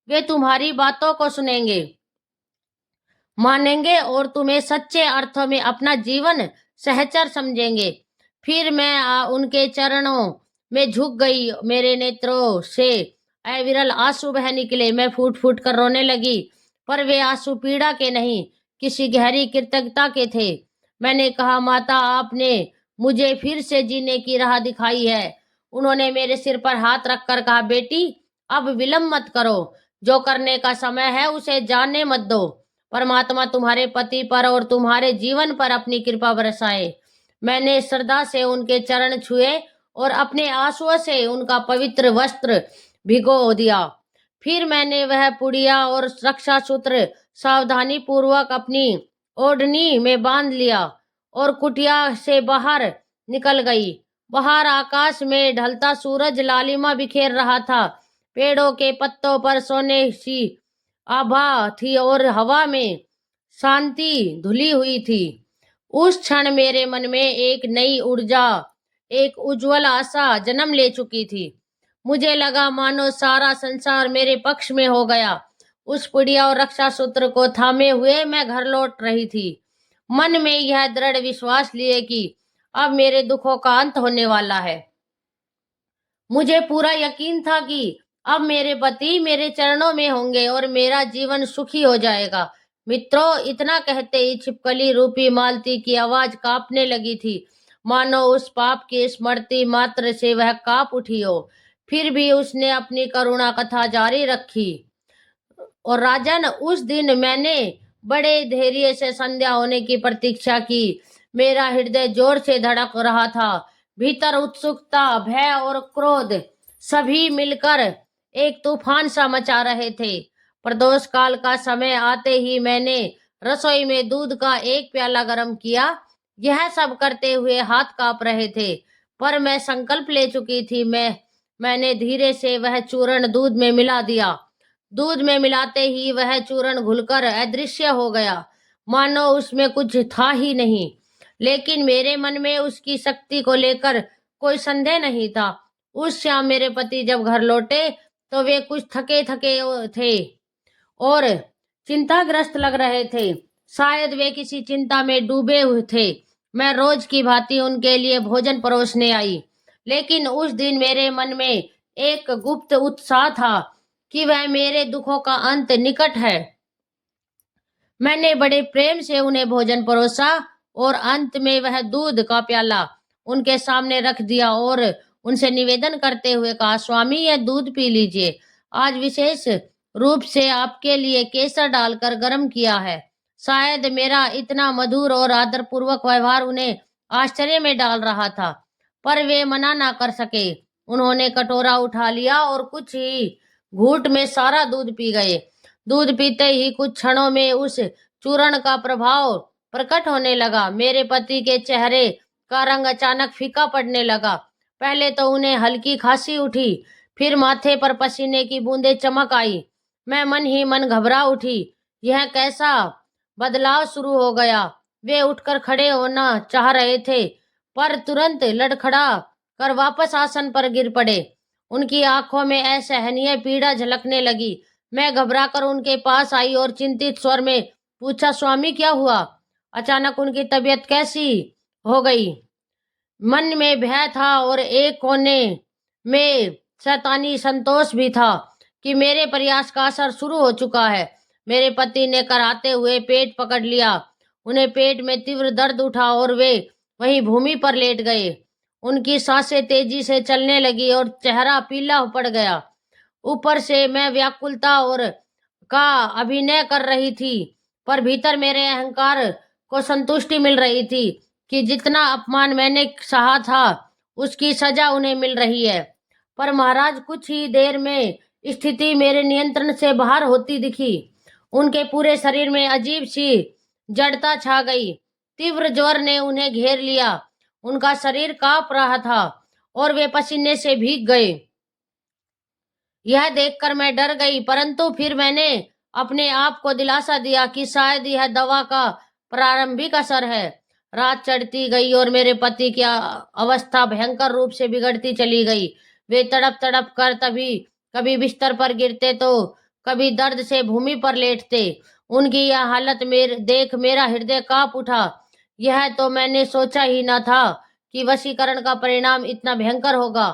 वे तुम्हारी बातों को सुनेंगे, मानेंगे और तुम्हें सच्चे अर्थों में अपना जीवन सहचर समझेंगे। फिर मैं उनके चरणों में झुक गई। मेरे नेत्रों से अविरल आंसू बह निकले। मैं फूट फूट कर रोने लगी, पर वे आंसू पीड़ा के नहीं, किसी गहरी कृतज्ञता के थे। मैंने कहा, माता, आपने मुझे फिर से जीने की राह दिखाई है। उन्होंने मेरे सिर पर हाथ रखकर कहा, बेटी, अब विलंब मत करो। जो करने का समय है उसे जाने मत दो। परमात्मा तुम्हारे पति पर और तुम्हारे जीवन पर अपनी कृपा बरसाए। मैंने श्रद्धा से उनके चरण छुए और अपने आंसुओं से उनका पवित्र वस्त्र भिगो दिया। फिर मैंने वह पुड़िया और रक्षा सूत्र सावधानी पूर्वक अपनी ओढ़नी में बांध लिया और कुटिया से बाहर निकल गई। बाहर आकाश में ढलता सूरज लालिमा बिखेर रहा था। पेड़ों के पत्तों पर सोने सी आभा थी और हवा में शांति धुली हुई थी। उस क्षण मेरे मन में एक नई ऊर्जा, एक उज्जवल आशा जन्म ले चुकी थी। मुझे लगा मानो सारा संसार मेरे पक्ष में हो गया। उस पुड़िया और रक्षा सूत्र को थामे हुए मैं घर लौट रही थी, मन में यह दृढ़ विश्वास लिए कि अब मेरे दुखों का अंत होने वाला है। मुझे पूरा यकीन था कि अब मेरे पति मेरे चरणों में होंगे और मेरा जीवन सुखी हो जाएगा। मित्रों, इतना कहते ही छिपकली रूपी मालती की आवाज कांपने लगी थी, मानो उस पाप की स्मृति मात्र से वह कांप उठी हो। फिर भी उसने अपनी करुणा कथा जारी रखी। और राजन, उस दिन मैंने बड़े धैर्य से संध्या होने की प्रतीक्षा की। मेरा हृदय जोर से धड़क रहा था। भीतर उत्सुकता, भय और क्रोध सभी मिलकर एक तूफान सा मचा रहे थे। प्रदोष काल का समय आते ही मैंने रसोई में दूध का एक प्याला गर्म किया। यह सब करते हुए हाथ कांप रहे थे, पर मैं संकल्प ले चुकी थी। मैंने धीरे से वह चूर्ण दूध में मिला दिया। दूध में मिलाते ही वह चूर्ण घुलकर अदृश्य हो गया, मानो उसमें कुछ था ही नहीं। लेकिन मेरे मन में उसकी शक्ति को लेकर कोई संदेह नहीं था। उस शाम मेरे पति जब घर लौटे तो वे कुछ थके थके थे और चिंताग्रस्त लग रहे थे। शायद वे किसी चिंता में डूबे हुए थे। मैं रोज की भांति उनके लिए भोजन परोसने आई, लेकिन उस दिन मेरे मन में एक गुप्त उत्साह था कि वह मेरे दुखों का अंत निकट है। मैंने बड़े प्रेम से उन्हें भोजन परोसा और अंत में वह दूध का प्याला उनके सामने रख दिया और उनसे निवेदन करते हुए कहा, स्वामी, यह दूध पी लीजिए। आज विशेष रूप से आपके लिए केसर डालकर गर्म किया है। शायद मेरा इतना मधुर और आदरपूर्वक व्यवहार उन्हें आश्चर्य में डाल रहा था, पर वे मना ना कर सके। उन्होंने कटोरा उठा लिया और कुछ ही घूंट में सारा दूध पी गए। दूध पीते ही कुछ क्षणों में उस चूर्ण का प्रभाव प्रकट होने लगा। मेरे पति के चेहरे का रंग अचानक फीका पड़ने लगा। पहले तो उन्हें हल्की खांसी उठी, फिर माथे पर पसीने की बूंदें चमक आई। मैं मन ही मन घबरा उठी। यह कैसा बदलाव शुरू हो गया? वे उठकर खड़े होना चाह रहे थे, पर तुरंत लड़खड़ा कर वापस आसन पर गिर पड़े। उनकी आंखों में असहनीय पीड़ा झलकने लगी। मैं घबराकर उनके पास आई और चिंतित स्वर में पूछा, स्वामी क्या हुआ? अचानक उनकी तबीयत कैसी हो गई? मन में भय था और एक कोने में शैतानी संतोष भी था कि मेरे प्रयास का असर शुरू हो चुका है। मेरे पति ने कराहते हुए पेट पकड़ लिया। उन्हें पेट में तीव्र दर्द उठा और वे वहीं भूमि पर लेट गए। उनकी सांसें तेजी से चलने लगी और चेहरा पीला पड़ गया। ऊपर से मैं व्याकुलता और का अभिनय कर रही थी, पर भीतर मेरे अहंकार को संतुष्टि मिल रही थी कि जितना अपमान मैंने सहा था उसकी सजा उन्हें मिल रही है। पर महाराज, कुछ ही देर में स्थिति मेरे नियंत्रण से बाहर होती दिखी। उनके पूरे शरीर में अजीब सी जड़ता छा गई। तीव्र ज्वर ने उन्हें घेर लिया। उनका शरीर कांप रहा था और वे पसीने से भीग गए। यह देखकर मैं डर गई, परंतु फिर मैंने अपने आप को दिलासा दिया कि शायद यह दवा का प्रारंभिक असर है। रात चढ़ती गई और मेरे पति की अवस्था भयंकर रूप से बिगड़ती चली गई। वे तड़प तड़प कर तभी कभी बिस्तर पर गिरते तो कभी दर्द से भूमि पर लेटते। उनकी यह हालत देख मेरा हृदय कांप उठा। यह तो मैंने सोचा ही न था कि वशीकरण का परिणाम इतना भयंकर होगा।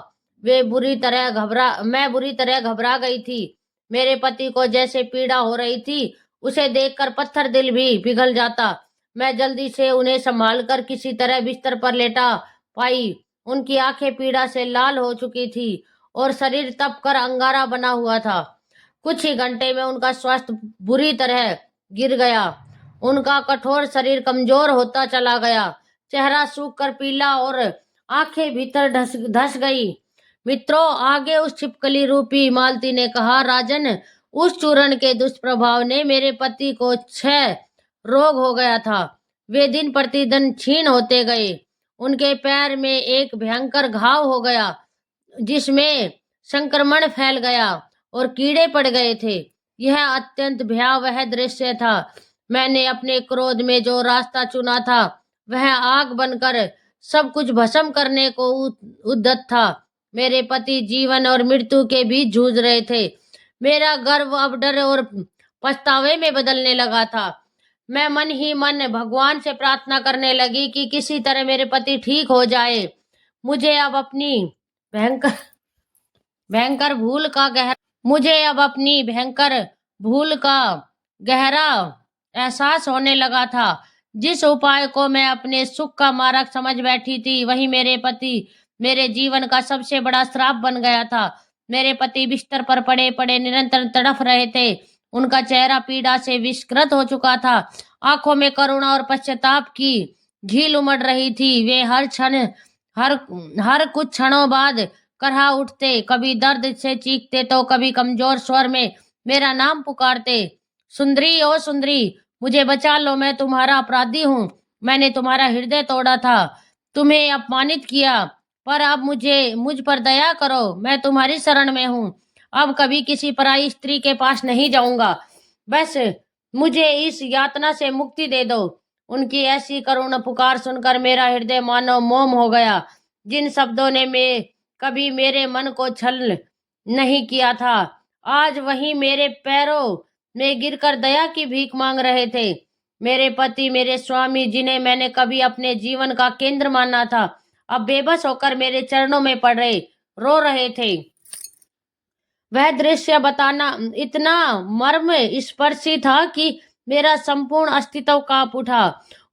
मैं बुरी तरह घबरा गई थी। मेरे पति को जैसे पीड़ा हो रही थी उसे देखकर पत्थर दिल भी पिघल जाता। मैं जल्दी से उन्हें संभालकर किसी तरह बिस्तर पर लेटा पाई। उनकी आंखें पीड़ा से लाल हो चुकी थी और शरीर तप कर अंगारा बना हुआ था। कुछ ही घंटे में उनका स्वास्थ्य बुरी तरह गिर गया। उनका कठोर शरीर कमजोर होता चला गया। चेहरा सूख कर पीला और आंखें भीतर धस गई। मित्रों, आगे उस छिपकली रूपी मालती ने कहा, राजन, उस चूर्ण के दुष्प्रभाव ने मेरे पति को क्षय रोग हो गया था। वे दिन प्रतिदिन क्षीण होते गए। उनके पैर में एक भयंकर घाव हो गया जिसमें संक्रमण फैल गया और कीड़े पड़ गए थे। यह अत्यंत भयावह दृश्य था। मैंने अपने क्रोध में जो रास्ता चुना था वह आग बनकर सब कुछ भस्म करने को उद्यत था। मेरे पति जीवन और मृत्यु के बीच जूझ रहे थे। मेरा गर्व अब डर और पछतावे में बदलने लगा था। मैं मन ही मन भगवान से प्रार्थना करने लगी कि किसी तरह मेरे पति ठीक हो जाए। मुझे अब अपनी भयंकर भयंकर भूल का गहरा मुझे अब अपनी भयंकर भूल का गहरा एहसास होने लगा था। जिस उपाय को मैं अपने सुख का मार्ग समझ बैठी थी वही मेरे पति मेरे जीवन का सबसे बड़ा श्राप बन गया था। मेरे पति बिस्तर पर पड़े पड़े निरंतर तड़फ रहे थे। उनका चेहरा पीड़ा से विकृत हो चुका था। आंखों में करुणा और पश्चाताप की झील उमड़ रही थी। वे हर हर कुछ क्षणों बाद करहा उठते, कभी दर्द से चीखते तो कभी कमजोर स्वर में मेरा नाम पुकारते, सुंदरी, ओ सुंदरी, मुझे बचा लो, मैं तुम्हारा अपराधी हूँ। मैंने तुम्हारा हृदय तोड़ा था, तुम्हें अपमानित किया, पर अब मुझ पर दया करो, मैं तुम्हारी शरण में हूँ। अब कभी किसी पराई स्त्री के पास नहीं जाऊंगा। बस मुझे इस यातना से मुक्ति दे दो। उनकी ऐसी करुण पुकार सुनकर मेरा हृदय मानो मोम हो गया। जिन शब्दों ने कभी मेरे मन को छल नहीं किया था, आज वही मेरे पैरों में गिरकर दया की भीख मांग रहे थे। मेरे पति, मेरे स्वामी, जिन्हें मैंने कभी अपने जीवन का केंद्र माना था, अब बेबस होकर मेरे चरणों में पड़ रहे रो रहे थे। वह दृश्य बताना इतना मर्म स्पर्शी था कि मेरा संपूर्ण अस्तित्व कांप उठा।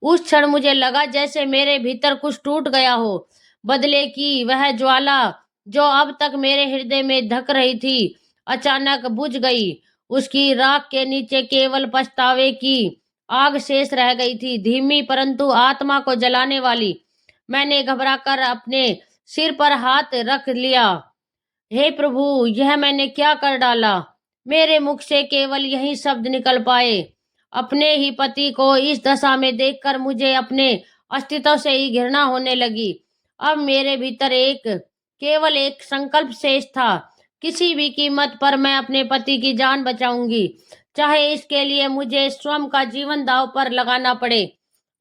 उस क्षण मुझे लगा जैसे मेरे भीतर कुछ टूट गया हो। बदले की वह ज्वाला जो अब तक मेरे हृदय में धक रही थी अचानक बुझ गई। उसकी राख के नीचे केवल पछतावे की आग शेष रह गई थी, धीमी परंतु आत्मा को जलाने वाली। मैंने घबराकर अपने सिर पर हाथ रख लिया। हे प्रभु, यह मैंने क्या कर डाला? मेरे मुख से केवल यही शब्द निकल पाए। अपने ही पति को इस दशा में देखकर मुझे अपने अस्तित्व से ही घृणा होने लगी। अब मेरे भीतर केवल एक संकल्प शेष था, किसी भी कीमत पर मैं अपने पति की जान बचाऊंगी, चाहे इसके लिए मुझे स्वयं का जीवन दांव पर लगाना पड़े।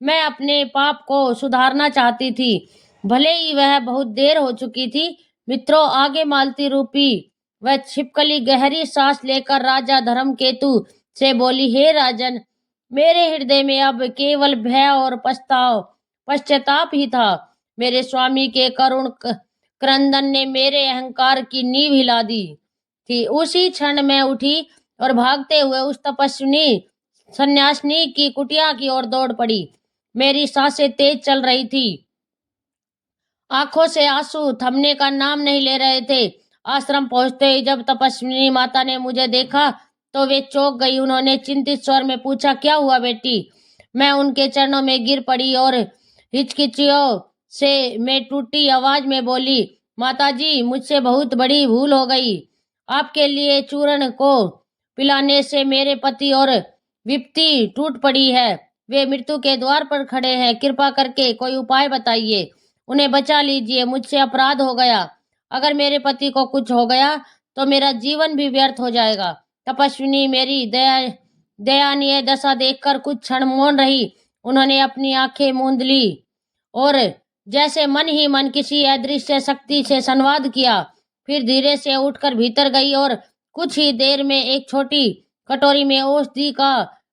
मैं अपने पाप को सुधारना चाहती थी, भले ही वह बहुत देर हो चुकी थी। मित्रों, आगे मालती रूपी वह छिपकली गहरी सांस लेकर राजा धर्मकेतु से बोली, हे राजन, मेरे हृदय में अब केवल भय और पश्चाताप ही था। मेरे स्वामी के करुण क्रंदन ने मेरे अहंकार की नींव हिला दी थी। उसी क्षण मैं उठी और भागते हुए उस तपस्विनी सन्यासिनी की कुटिया की ओर दौड़ पड़ी। मेरी सांसें तेज चल रही थी, आंखों से आंसू थमने का नाम नहीं ले रहे थे। आश्रम पहुंचते ही जब तपस्विनी माता ने मुझे देखा तो वे चौंक गई। उन्होंने चिंतित स्वर में पूछा, क्या हुआ बेटी? मैं उनके चरणों में गिर पड़ी और हिचकिचियों से मैं टूटी आवाज में बोली, माताजी, मुझसे बहुत बड़ी भूल हो गई। आपके लिए चूर्ण को पिलाने से मेरे पति और विपत्ति टूट पड़ी है। वे मृत्यु के द्वार पर खड़े हैं। कृपा करके कोई उपाय बताइए, उन्हें बचा लीजिए। मुझसे अपराध हो गया। अगर मेरे पति को कुछ हो गया तो मेरा जीवन भी व्यर्थ हो जाएगा। तपस्विनी मेरी दयनीय दशा देखकर कुछ क्षण मौन रही। उन्होंने अपनी आंखें मूंद ली और जैसे मन ही मन किसी अदृश्य शक्ति से संवाद किया। फिर धीरे से उठकर भीतर गई और कुछ ही देर में एक छोटी कटोरी में औषधि का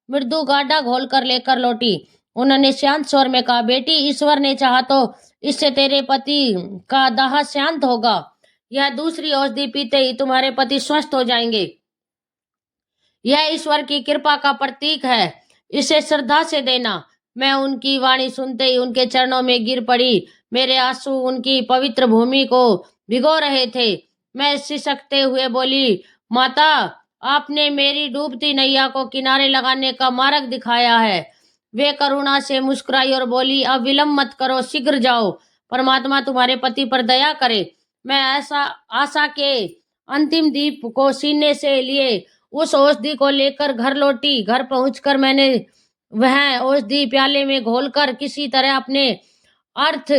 मृदु गाढ़ा घोल कर लेकर लौटी। उन्होंने शांत स्वर में कहा, बेटी, ईश्वर ने चाहा तो इससे तेरे पति का दाह शांत होगा। यह दूसरी औषधि पीते ही तुम्हारे पति स्वस्थ हो जाएंगे। यह ईश्वर की कृपा का प्रतीक है, इसे श्रद्धा से देना। मैं उनकी वाणी सुनते ही उनके चरणों में गिर पड़ी। मेरे आंसू उनकी पवित्र भूमि को भिगो रहे थे। मैं सिसकते हुए बोली, माता, आपने मेरी डूबती नैया को किनारे लगाने का मार्ग दिखाया है। वे करुणा से मुस्कुराई और बोली, अब विलंब मत करो, शीघ्र जाओ। परमात्मा तुम्हारे पति पर दया करे। मैं ऐसा आशा के अंतिम दीप को सीने से लिए उस औषधि को लेकर घर लौटी। घर पहुंचकर मैंने वह औषधि प्याले में घोलकर किसी तरह अपने अर्थ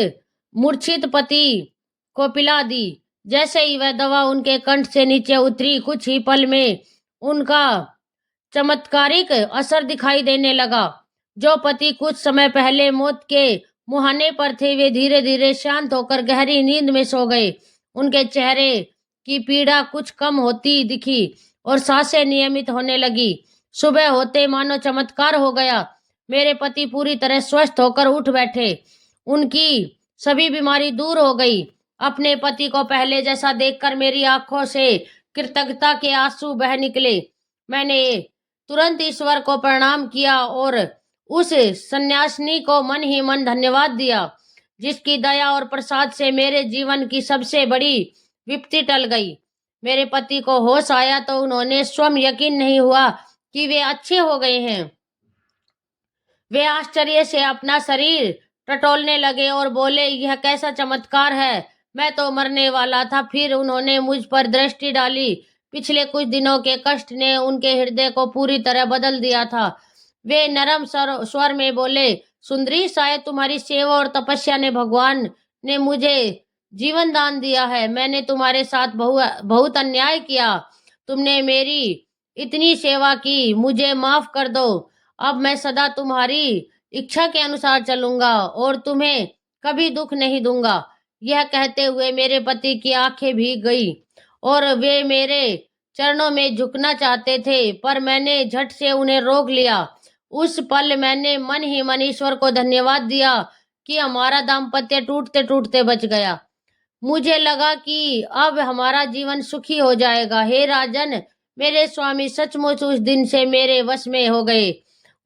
मूर्छित पति को पिला दी। जैसे ही वह दवा उनके कंठ से नीचे उतरी, कुछ ही पल में उनका चमत्कारिक असर दिखाई देने लगा। जो पति कुछ समय पहले मौत के मुहाने पर थे, वे धीरे धीरे शांत होकर गहरी नींद में सो गए। उनके चेहरे की पीड़ा कुछ कम होती दिखी और सांसें नियमित होने लगी। सुबह होते मानो चमत्कार हो गया। मेरे पति पूरी तरह स्वस्थ होकर उठ बैठे। उनकी सभी बीमारी दूर हो गई। अपने पति को पहले जैसा देखकर मेरी आंखों से कृतज्ञता के आंसू बह निकले। मैंने तुरंत ईश्वर को प्रणाम किया और उस सन्यासिनी को मन ही मन धन्यवाद दिया, जिसकी दया और प्रसाद से मेरे जीवन की सबसे बड़ी विपत्ति टल गई। मेरे पति को होश आया तो उन्होंने स्वयं यकीन नहीं हुआ कि वे अच्छे हो गए हैं। वे आश्चर्य से अपना शरीर टटोलने लगे और बोले, यह कैसा चमत्कार है, मैं तो मरने वाला था। फिर उन्होंने मुझ पर दृष्टि डाली। पिछले कुछ दिनों के कष्ट ने उनके हृदय को पूरी तरह बदल दिया था। वे नरम स्वर में बोले, सुंदरी, शायद तुम्हारी सेवा और तपस्या ने भगवान ने मुझे जीवन दान दिया है। मैंने तुम्हारे साथ बहुत अन्याय किया। तुमने मेरी इतनी सेवा की, मुझे माफ कर दो। अब मैं सदा तुम्हारी इच्छा के अनुसार चलूंगा और तुम्हें कभी दुख नहीं दूंगा। यह कहते हुए मेरे पति की आंखें भीग गई और वे मेरे चरणों में झुकना चाहते थे, पर मैंने झट से उन्हें रोक लिया। उस पल मैंने मन ही मन ईश्वर को धन्यवाद दिया कि हमारा दाम्पत्य टूटते टूटते बच गया। मुझे लगा कि अब हमारा जीवन सुखी हो जाएगा। हे राजन, मेरे स्वामी सचमुच उस दिन से मेरे वश में हो गए।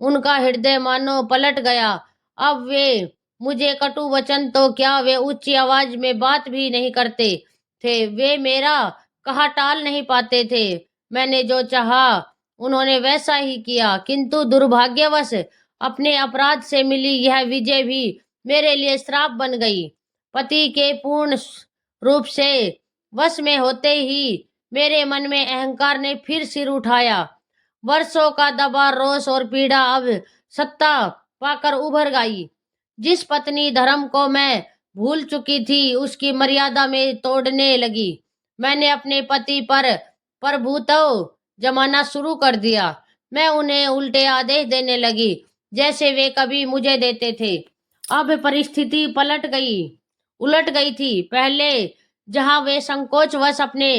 उनका हृदय मानो पलट गया। अब वे मुझे कटु वचन तो क्या, वे उच्च आवाज में बात भी नहीं करते थे। वे मेरा कहा टाल नहीं पाते थे। मैंने जो चाहा उन्होंने वैसा ही किया, किंतु दुर्भाग्यवश अपने अपराध से मिली यह विजय भी मेरे लिए श्राप बन गई। पति के पूर्ण रूप से वश में होते ही मेरे मन में अहंकार ने फिर सिर उठाया। वर्षों का दबा, रोष और पीड़ा अब सत्ता पाकर उभर गई। जिस पत्नी धर्म को मैं भूल चुकी थी, उसकी मर्यादा में तोड़ने लगी। मैंने अपने पति पर प्रभुत्व जमाना शुरू कर दिया। मैं उन्हें उल्टे आदेश देने लगी, जैसे वे कभी मुझे देते थे। अब परिस्थिति उलट गई थी। पहले जहां वे संकोचवश अपने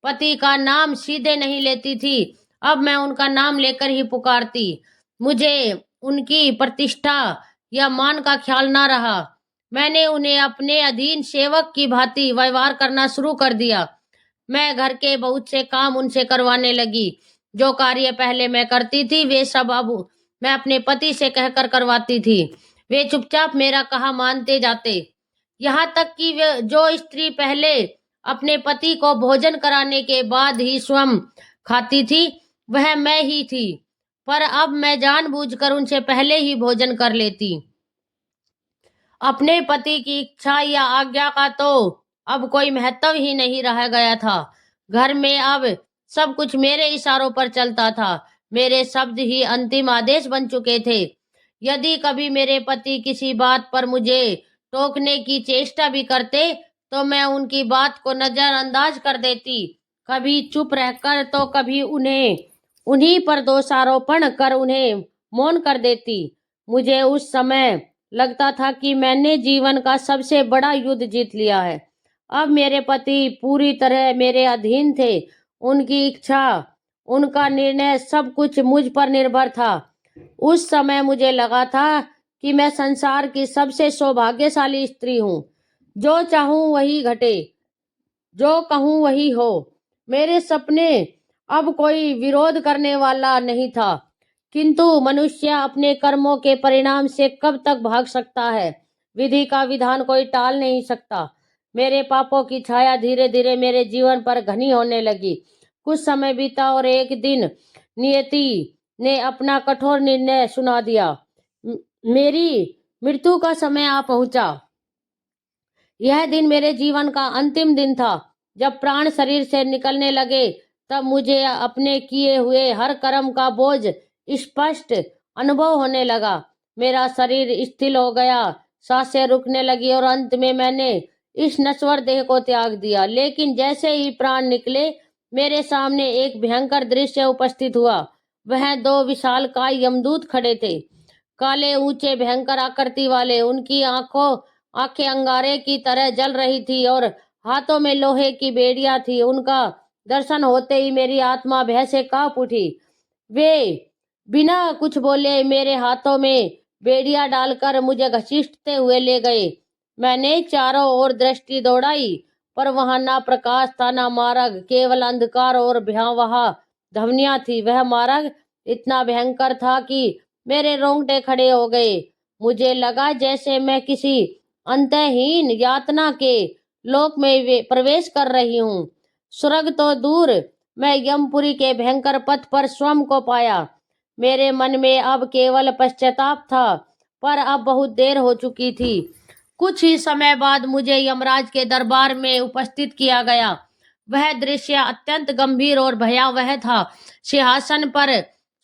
पति का नाम सीधे नहीं लेती थी, अब मैं उनका नाम लेकर ही पुकारती। मुझे उनकी प्रतिष्ठा या मान का ख्याल ना रहा। मैंने उन्हें अपने अधीन सेवक की भांति व्यवहार करना शुरू कर दिया। मैं घर के बहुत से काम उनसे करवाने लगी। जो कार्य पहले मैं करती थी वे सब अब मैं अपने पति से कहकर करवाती थी। वे चुपचाप मेरा कहा मानते जाते। यहाँ तक कि वे जो स्त्री पहले अपने पति को भोजन कराने के बाद ही स्वयं खाती थी वह मैं ही थी, पर अब मैं जानबूझकर उनसे पहले ही भोजन कर लेती। अपने पति की इच्छा या आज्ञा का तो अब कोई महत्व ही नहीं रह गया था। घर में अब सब कुछ मेरे इशारों पर चलता था। मेरे शब्द ही अंतिम आदेश बन चुके थे। यदि कभी मेरे पति किसी बात पर मुझे टोकने की चेष्टा भी करते तो मैं उनकी बात को नजरअंदाज कर देती। कभी चुप रहकर तो कभी उन्हीं पर दोषारोपण कर उन्हें मौन कर देती। मुझे उस समय लगता था कि मैंने जीवन का सबसे बड़ा युद्ध जीत लिया है। अब मेरे पति पूरी तरह मेरे अधीन थे। उनकी इच्छा, उनका निर्णय, सब कुछ मुझ पर निर्भर था। उस समय मुझे लगा था कि मैं संसार की सबसे सौभाग्यशाली स्त्री हूँ। जो चाहूं वही घटे, जो कहूं वही हो। मेरे सपने अब कोई विरोध करने वाला नहीं था। किंतु मनुष्य अपने कर्मों के परिणाम से कब तक भाग सकता है? विधि का विधान कोई टाल नहीं सकता। मेरे पापों की छाया धीरे धीरे मेरे जीवन पर घनी होने लगी। कुछ समय बीता और एक दिन नियति ने अपना कठोर निर्णय सुना दिया। मेरी मृत्यु का समय आ पहुंचा। यह दिन मेरे जीवन का अंतिम दिन था। जब प्राण शरीर से निकलने लगे तब मुझे अपने किए हुए हर कर्म का बोझ स्पष्ट अनुभव होने लगा। मेरा शरीर स्थिर हो गया, सांसें रुकने लगी और अंत में मैंने इस नश्वर देह को त्याग दिया। लेकिन जैसे ही प्राण निकले मेरे सामने एक भयंकर दृश्य उपस्थित हुआ। वह दो विशालकाय यमदूत खड़े थे, काले, ऊंचे, भयंकर आकृति वाले। उनकी आंखें अंगारे की तरह जल रही थी और हाथों में लोहे की बेड़ियां थी। उनका दर्शन होते ही मेरी आत्मा भय से कांप उठी। वे बिना कुछ बोले मेरे हाथों में बेड़ियां डालकर मुझे घसीटते हुए ले गए। मैंने चारों ओर दृष्टि दौड़ाई, पर वहां ना प्रकाश था ना मार्ग, केवल अंधकार और भयावह ध्वनियां थी। वह मार्ग इतना भयंकर था कि मेरे रोंगटे खड़े हो गए। मुझे लगा जैसे मैं किसी अंतहीन यातना के लोक में प्रवेश कर रही हूँ। स्वर्ग तो दूर, मैं यमपुरी के भयंकर पथ पर स्वयं को पाया। मेरे मन में अब केवल पश्चाताप था, पर अब बहुत देर हो चुकी थी। कुछ ही समय बाद मुझे यमराज के दरबार में उपस्थित किया गया। वह दृश्य अत्यंत गंभीर और भयावह था। सिंहासन पर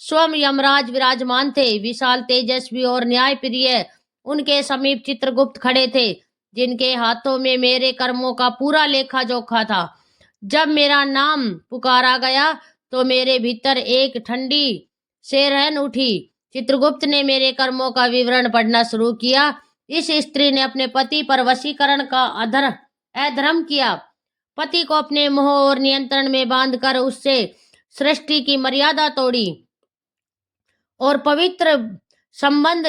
स्वयं यमराज विराजमान थे, विशाल, तेजस्वी और न्यायप्रिय। उनके समीप चित्रगुप्त खड़े थे, जिनके हाथों में मेरे कर्मों का पूरा लेखा जोखा था। जब मेरा नाम पुकारा गया तो मेरे भीतर एक ठंडी सिरहन उठी। चित्रगुप्त ने मेरे कर्मों का विवरण पढ़ना शुरू किया। इस स्त्री ने अपने पति पर वशीकरण का अधर्म किया, पति को अपने मोह और नियंत्रण में बांधकर उससे सृष्टि की मर्यादा तोड़ी और पवित्र संबंध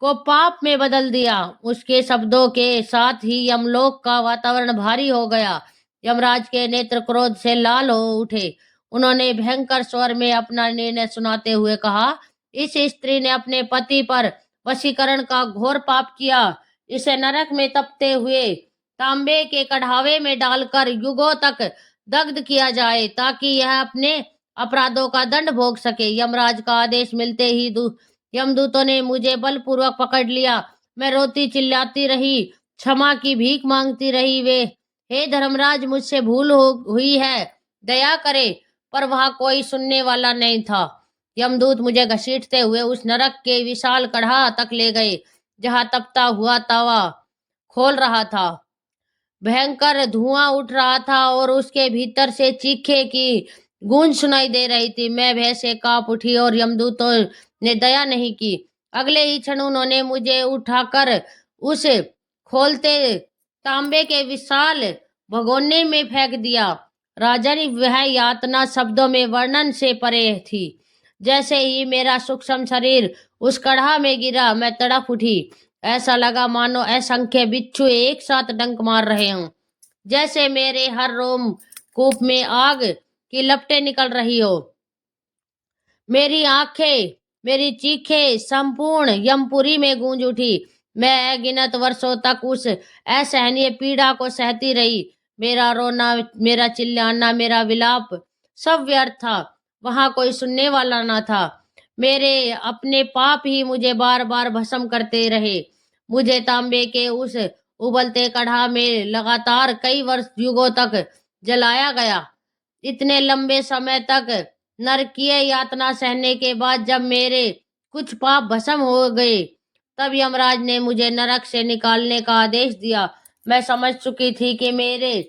को पाप में बदल दिया। उसके शब्दों के साथ ही यमलोक का वातावरण भारी हो गया। यमराज के नेत्र क्रोध से लाल हो उठे। उन्होंने भयंकर स्वर में अपना निर्णय सुनाते हुए कहा, इस स्त्री ने अपने पति पर वशीकरण का घोर पाप किया। इसे नरक में तपते हुए तांबे के कढ़ावे में डालकर युगों तक दग्ध किया जाए, ताकि यह अपने अपराधों का दंड भोग सके। यमराज का आदेश मिलते ही यमदूतों ने मुझे बलपूर्वक पकड़ लिया। मैं रोती चिल्लाती रही, क्षमा की भीख मांगती रही। वे, हे धर्मराज, मुझसे भूल हुई है, दया करे, पर वहां कोई सुनने वाला नहीं था। यमदूत मुझे घसीटते हुए उस नरक के विशाल कढ़ा तक ले गए, जहां तपता हुआ तवा खोल रहा था। भयंकर धुआं उठ रहा था और उसके भीतर से चीखे की गूंज सुनाई दे रही थी। मैं भय से कांप उठी और यमदूतों ने दया नहीं की। अगले ही क्षण उन्होंने मुझे उठाकर उस खोलते तांबे के विशाल भगोने में फेंक दिया। राजन, वह यातना शब्दों में वर्णन से परे थी। जैसे ही मेरा सूक्ष्म शरीर उस कढ़ा में गिरा, मैं तड़प उठी। ऐसा लगा मानो असंख्य बिच्छू एक साथ डंक मार रहे हों। जैसे मेरे हर रोम कूप में आग की लपटें निकल रही हो। मेरी आंखें, मेरी चीखें संपूर्ण यमपुरी में गूंज उठी। मैं अगिनत वर्षों तक उस असहनीय पीड़ा को सहती रही। मेरा रोना, मेरा चिल्लाना, मेरा विलाप सब व्यर्थ था। वहां कोई सुनने वाला ना था। मेरे अपने पाप ही मुझे बार बार भस्म करते रहे। मुझे तांबे के उस उबलते कढ़ा में लगातार कई वर्ष युगों तक जलाया गया। इतने लंबे समय तक नरकीय यातना सहने के बाद जब मेरे कुछ पाप भस्म हो गए, तब यमराज ने मुझे नरक से निकालने का आदेश दिया। मैं समझ चुकी थी कि मेरे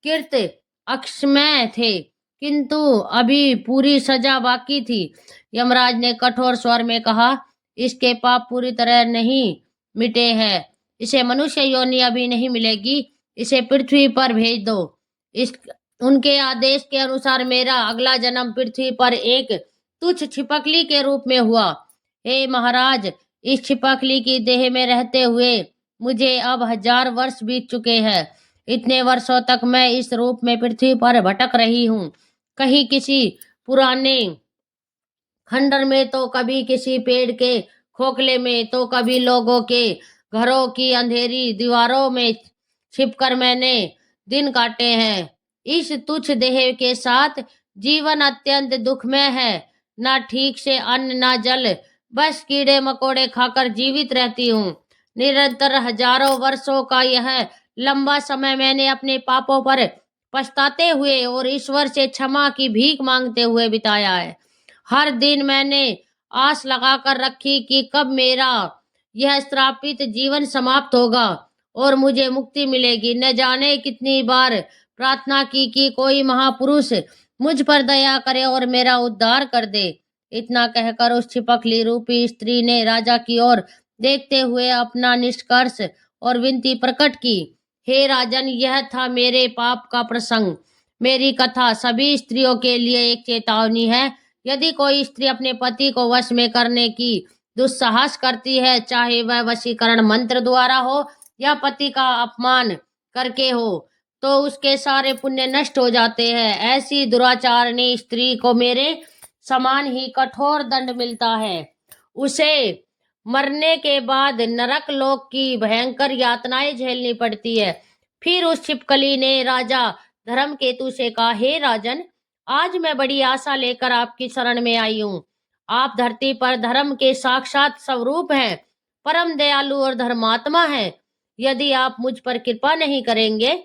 कृत्य अक्षम्य थे, किंतु अभी पूरी सजा बाकी थी। यमराज ने कठोर स्वर में कहा, इसके पाप पूरी तरह नहीं मिटे हैं। इसे मनुष्य योनि अभी नहीं मिलेगी। इसे पृथ्वी पर भेज दो। इस उनके आदेश के अनुसार मेरा अगला जन्म पृथ्वी पर एक तुच्छ छिपकली के रूप में हुआ। हे महाराज, इस छिपकली की देह में रहते हुए मुझे अब 1000 वर्ष बीत चुके हैं। इतने वर्षों तक मैं इस रूप में पृथ्वी पर भटक रही हूँ। कहीं किसी पुराने खंडर में, तो कभी किसी पेड़ के खोखले में, तो कभी लोगों के घरों की अंधेरी दीवारों में छिपकर मैंने दिन काटे हैं। इस तुच्छ देह के साथ जीवन अत्यंत दुखमय है। ना ठीक से अन्न, ना जल, बस कीड़े मकोड़े खाकर जीवित रहती हूँ। निरंतर हजारों वर्षों का यह लंबा समय मैंने अपने पापों पर पछताते हुए और ईश्वर से क्षमा की भीख मांगते हुए बिताया है। हर दिन मैंने आस लगाकर रखी कि कब मेरा यह श्रापित जीवन समाप्त होगा और मुझे मुक्ति मिलेगी। न जाने कितनी बार प्रार्थना की कि कोई महापुरुष मुझ पर दया करे और मेरा उद्धार कर दे। इतना कहकर उस छिपकली रूपी स्त्री ने राजा की ओर देखते हुए अपना निष्कर्ष और विनती प्रकट की। हे राजन, यह था मेरे पाप का प्रसंग। मेरी कथा सभी स्त्रियों के लिए एक चेतावनी है। यदि कोई स्त्री अपने पति को वश में करने की दुस्साहस करती है, चाहे वह वशीकरण मंत्र द्वारा हो या पति का अपमान करके हो, तो उसके सारे पुण्य नष्ट हो जाते हैं। ऐसी दुराचारणी स्त्री को मेरे समान ही कठोर दंड मिलता है। उसे मरने के बाद नरक लोक की भयंकर यातनाएं झेलनी पड़ती है। फिर उस छिपकली ने राजा धर्मकेतु से कहा, हे राजन, आज मैं बड़ी आशा लेकर आपकी शरण में आई हूँ। आप धरती पर धर्म के साक्षात स्वरूप हैं, परम दयालु और धर्मात्मा हैं। यदि आप मुझ पर कृपा नहीं करेंगे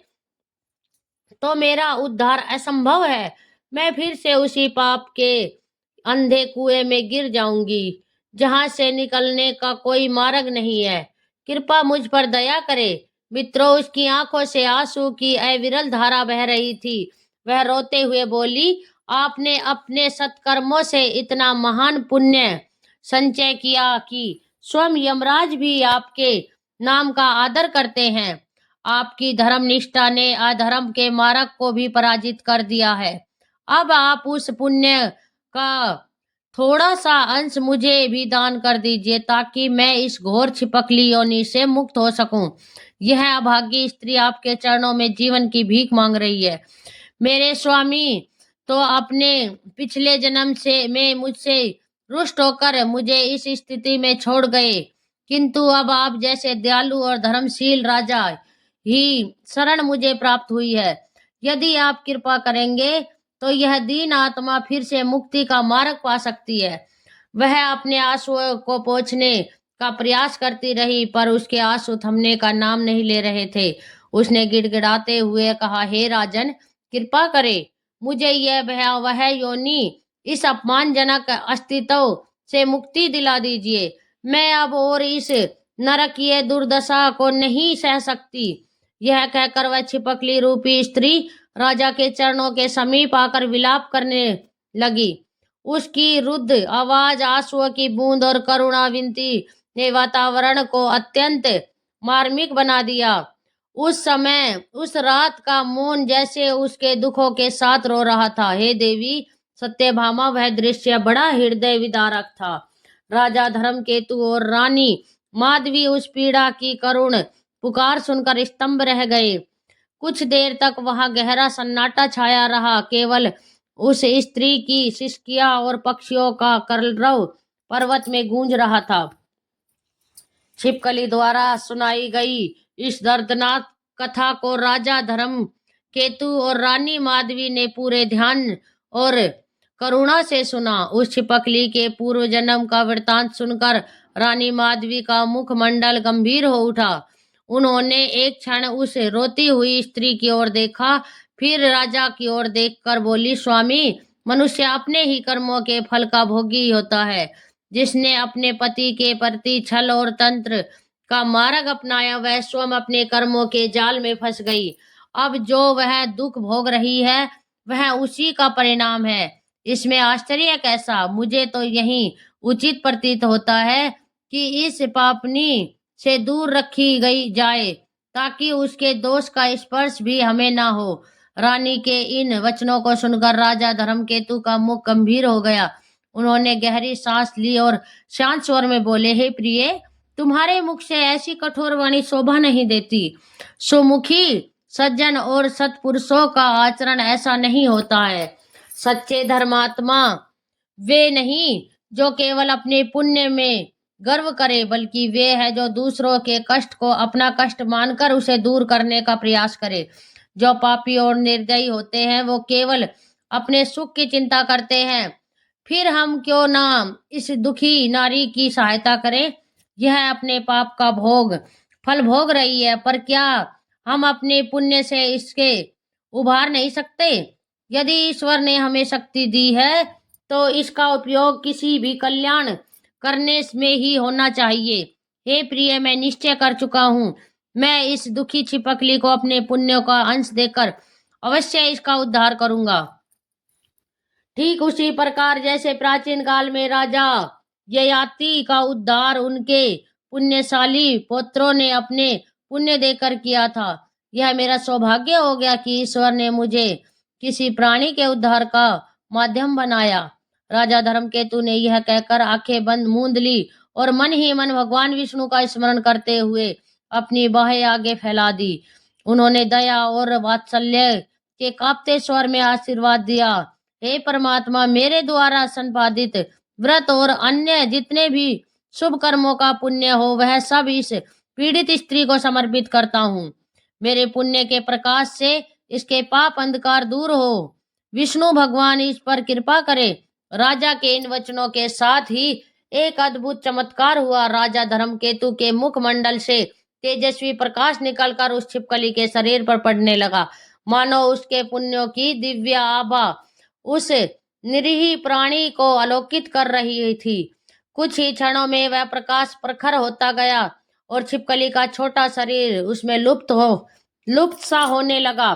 तो मेरा उद्धार असंभव है। मैं फिर से उसी पाप के अंधे कुएं में गिर जाऊंगी, जहां से निकलने का कोई मार्ग नहीं है। कृपा मुझ पर दया करे। मित्रों, उसकी आंखों से आंसू की अविरल धारा बह रही थी। वह रोते हुए बोली, आपने अपने सत्कर्मों से इतना महान पुण्य संचय किया कि स्वयं यमराज भी आपके नाम का आदर करते हैं। आपकी धर्मनिष्ठा ने अधर्म के मार्ग को भी पराजित कर दिया है। अब आप उस पुण्य का थोड़ा सा अंश मुझे भी दान कर दीजिए, ताकि मैं इस घोर छिपकली योनि से मुक्त हो सकूं। यह अभागी स्त्री आपके चरणों में जीवन की भीख मांग रही है। मेरे स्वामी तो अपने पिछले जन्म से में मुझसे रुष्ट होकर मुझे इस स्थिति में छोड़ गए, किंतु अब आप जैसे दयालु और धर्मशील राजा ही शरण मुझे प्राप्त हुई है। यदि आप कृपा करेंगे तो यह दीन आत्मा फिर से मुक्ति का मार्ग पा सकती है। वह अपने आंसुओं को पोंछने का प्रयास करती रही, पर उसके आंसू थमने का नाम नहीं ले रहे थे। उसने गिड़गिड़ाते हुए कहा, हे राजन, कृपा करे, मुझे यह भयावह योनि, इस अपमानजनक अस्तित्व से मुक्ति दिला दीजिए। मैं अब और इस नरकीय दुर्दशा को नहीं सह सकती। यह कहकर वह छिपकली रूपी स्त्री राजा के चरणों के समीप आकर विलाप करने लगी। उसकी रुद्ध आवाज, आंसुओं की बूंद और करुणा विनती ने वातावरण को अत्यंत मार्मिक बना दिया। उस समय उस रात का मौन जैसे उसके दुखों के साथ रो रहा था। हे देवी, सत्यभामा वह दृश्य बड़ा हृदय विदारक था। राजा धर्मकेतु और रानी माधवी उस पीड़ा की करुण पुकार सुनकर स्तंभ रह गए। कुछ देर तक वहां गहरा सन्नाटा छाया रहा। केवल उस स्त्री की सिसकियां और पक्षियों का कलरव पर्वत में गूंज रहा था। छिपकली द्वारा सुनाई गई इस दर्दनाक कथा को राजा धर्म केतु और रानी माधवी ने पूरे ध्यान और करुणा से सुना। उस छिपकली के पूर्व जन्म का वृतांत सुनकर रानी माधवी का मुखमंडल गंभीर हो उठा। उन्होंने एक क्षण उस रोती हुई स्त्री की ओर देखा, फिर राजा की ओर देखकर बोली, स्वामी, मनुष्य अपने ही कर्मों के फल का भोगी होता है। जिसने अपने पति के प्रति छल और तंत्र का मार्ग अपनाया, वह स्वयं अपने कर्मों के जाल में फंस गई। अब जो वह दुख भोग रही है, वह उसी का परिणाम है। इसमें आश्चर्य कैसा? मुझे तो यही उचित प्रतीत होता है कि इस पापनी से दूर रखी गई जाए, ताकि उसके दोष का स्पर्श भी हमें ना हो। रानी के इन वचनों को सुनकर राजा धर्मकेतु का मुख गंभीर हो गया। उन्होंने गहरी सांस ली और शांत स्वर में बोले, हे प्रिय, तुम्हारे मुख से ऐसी कठोर वाणी शोभा नहीं देती। सुमुखी सज्जन और सत्पुरुषों का आचरण ऐसा नहीं होता है। सच्चे धर्मात्मा वे नहीं जो केवल अपने पुण्य में गर्व करे, बल्कि वे है जो दूसरों के कष्ट को अपना कष्ट मानकर उसे दूर करने का प्रयास करे। जो पापी और निर्दयी होते हैं, वो केवल अपने सुख की चिंता करते हैं। फिर हम क्यों ना इस दुखी नारी की सहायता करें? यह अपने पाप का फल भोग रही है, पर क्या हम अपने पुण्य से इसके उभार नहीं सकते? यदि ईश्वर ने हमें शक्ति दी है, तो इसका उपयोग किसी भी कल्याण करने में ही होना चाहिए। हे प्रिय, मैं निश्चय कर चुका हूँ। मैं इस दुखी छिपकली को अपने पुण्यों का अंश देकर अवश्य इसका उद्धार करूंगा। ठीक उसी प्रकार जैसे प्राचीन काल में राजा ययाति का उद्धार उनके पुण्यशाली पुत्रों ने अपने पुण्य देकर किया था, यह मेरा सौभाग्य हो गया कि ईश्वर ने मुझे किसी प्राणी के उद्धार का माध्यम बनाया। राजा धर्मकेतु ने यह कहकर आंखें बंद मूंद ली और मन ही मन भगवान विष्णु का स्मरण करते हुए अपनी बाहें आगे फैला दी। उन्होंने दया और वात्सल्य के कांपते स्वर में आशीर्वाद दिया, हे परमात्मा, मेरे द्वारा संपादित व्रत और अन्य जितने भी शुभ कर्मों का पुण्य हो, वह सब इस पीड़ित स्त्री को समर्पित करता हूँ। मेरे पुण्य के प्रकाश से इसके पाप अंधकार दूर हो। विष्णु भगवान इस पर कृपा करे। राजा के इन वचनों के साथ ही एक अद्भुत चमत्कार हुआ। राजा धर्मकेतु के मुखमंडल से तेजस्वी प्रकाश निकलकर उस छिपकली के शरीर पर पड़ने लगा, मानो उसके पुण्यों की दिव्य आभा उस निरीह प्राणी को आलोकित कर रही थी। कुछ ही क्षणों में वह प्रकाश प्रखर होता गया और छिपकली का छोटा शरीर उसमें लुप्त सा होने लगा।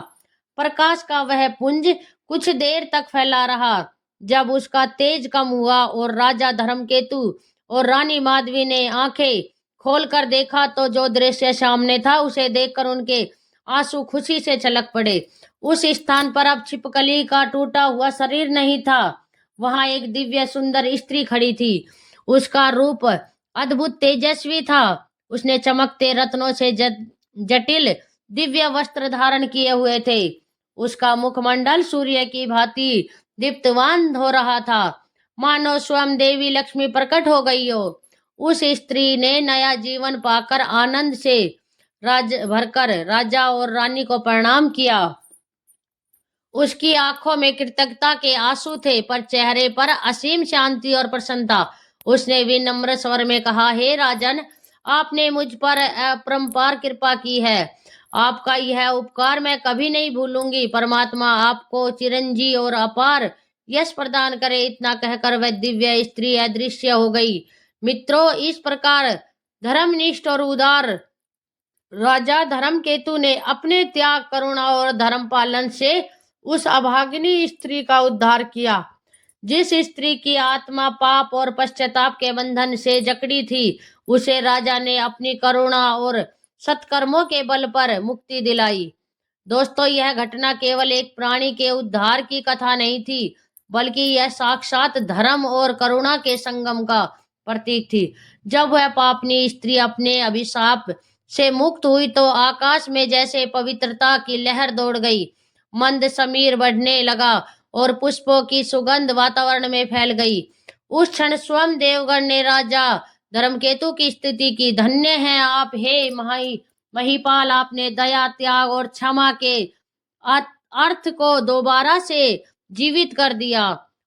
प्रकाश का वह पुंज कुछ देर तक फैला रहा। जब उसका तेज कम हुआ और राजा धर्मकेतु और रानी माधवी ने आंखें खोलकर देखा, तो जो दृश्य सामने था उसे देखकर उनके आंसू खुशी से छलक पड़े। उस स्थान पर अब छिपकली का टूटा हुआ शरीर नहीं था, वहां एक दिव्य सुंदर स्त्री खड़ी थी। उसका रूप अद्भुत तेजस्वी था। उसने चमकते रत्नों से जटिल दिव्य वस्त्र धारण किए हुए थे। उसका मुखमंडल सूर्य की भांति दीप्तवान हो रहा था, मानो स्वयं देवी लक्ष्मी प्रकट हो गई हो। उस स्त्री ने नया जीवन पाकर आनंद से भरकर राजा और रानी को प्रणाम किया। उसकी आंखों में कृतज्ञता के आंसू थे, पर चेहरे पर असीम शांति और प्रसन्नता। उसने विनम्र स्वर में कहा, हे राजन, आपने मुझ पर अपरंपार कृपा की है। आपका यह उपकार मैं कभी नहीं भूलूंगी। परमात्मा आपको चिरंजीवी और अपार यश प्रदान करे। इतना कहकर वह दिव्य स्त्री अदृश्य हो गई। मित्रों, इस प्रकार धर्मनिष्ठ और उदार राजा धर्मकेतु ने अपने त्याग, करुणा और धर्म पालन से उस अभागिनी स्त्री का उद्धार किया। जिस स्त्री की आत्मा पाप और पश्चाताप के बंधन से जकड़ी थी, उसे राजा ने अपनी करुणा और सत्कर्मों के बल पर मुक्ति दिलाई। दोस्तों, यह घटना केवल एक प्राणी के उद्धार की कथा नहीं थी, बल्कि यह साक्षात धर्म और करुणा के संगम का प्रतीक थी। जब वह पापनी स्त्री अपने अभिशाप से मुक्त हुई तो आकाश में जैसे पवित्रता की लहर दौड़ गई। मंद समीर बढ़ने लगा और पुष्पों की सुगंध वातावरण में फैल गई। उस क्षण स्वयं देवगण ने राजा धर्मकेतु की स्तुति की। धन्य हैं आप हे महिपाल, आपने दया, त्याग और क्षमा के अर्थ को दोबारा से जीवित कर दिया।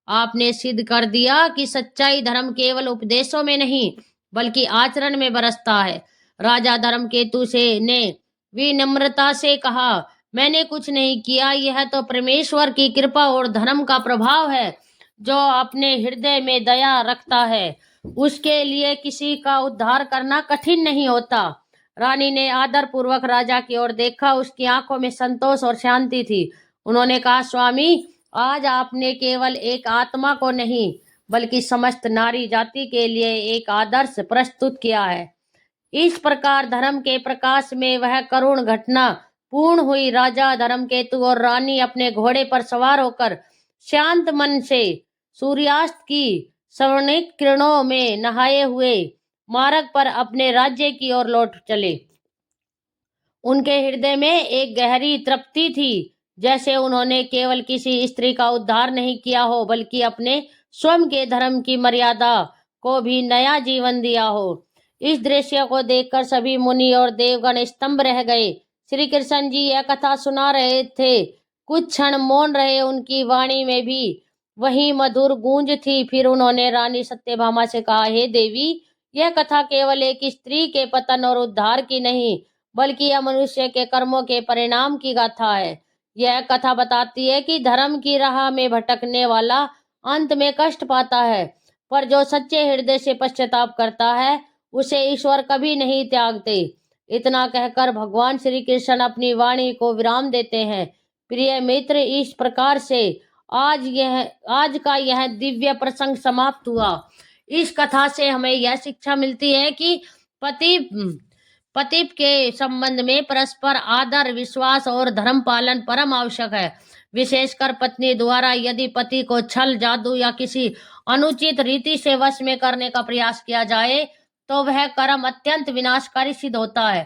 आपने सिद्ध कर दिया कि सच्चाई धर्म केवल उपदेशों में नहीं बल्कि आचरण में बरसता है। राजा धर्मकेतु ने विनम्रता से कहा, मैंने कुछ नहीं किया, यह तो परमेश्वर की कृपा और धर्म का प्रभाव है। जो अपने हृदय में दया रखता है उसके लिए किसी का उद्धार करना कठिन नहीं होता। रानी ने आदर पूर्वक राजा की ओर देखा। उसकी आंखों में संतोष और शांति थी। उन्होंने कहा, स्वामी, आज आपने केवल एक आत्मा को नहीं बल्कि समस्त नारी जाति के लिए एक आदर्श प्रस्तुत किया है। इस प्रकार धर्म के प्रकाश में वह करुण घटना पूर्ण हुई। राजा धर्मकेतु और रानी अपने घोड़े पर सवार होकर शांत मन से सूर्यास्त की स्वर्णिक किरणों में नहाए हुए मार्ग पर अपने राज्य की ओर लौट चले। उनके हृदय में एक गहरी तृप्ति थी, जैसे उन्होंने केवल किसी स्त्री का उद्धार नहीं किया हो बल्कि अपने स्वयं के धर्म की मर्यादा को भी नया जीवन दिया हो। इस दृश्य को देखकर सभी मुनि और देवगण स्तंभ रह गए। श्री कृष्ण जी यह कथा सुना रहे थे। कुछ क्षण मौन रहे। उनकी वाणी में भी वही मधुर गूंज थी। फिर उन्होंने रानी सत्यभामा से कहा, हे देवी, यह कथा केवल एक स्त्री के पतन और उद्धार की नहीं बल्कि यह मनुष्य के कर्मों के परिणाम की गाथा है। यह कथा बताती है कि धर्म की राह में भटकने वाला अंत में कष्ट पाता है, पर जो सच्चे हृदय से पश्चाताप करता है उसे ईश्वर कभी नहीं त्यागते। इतना कहकर भगवान श्री कृष्ण अपनी वाणी को विराम देते हैं। प्रिय मित्र, इस प्रकार से आज का यह दिव्य प्रसंग समाप्त हुआ। इस कथा से हमें यह शिक्षा मिलती है कि पति के संबंध में परस्पर आदर, विश्वास और धर्म पालन परम आवश्यक है। विशेषकर पत्नी द्वारा यदि पति को छल, जादू या किसी अनुचित रीति से वश में करने का प्रयास किया जाए तो वह कर्म अत्यंत विनाशकारी सिद्ध होता है।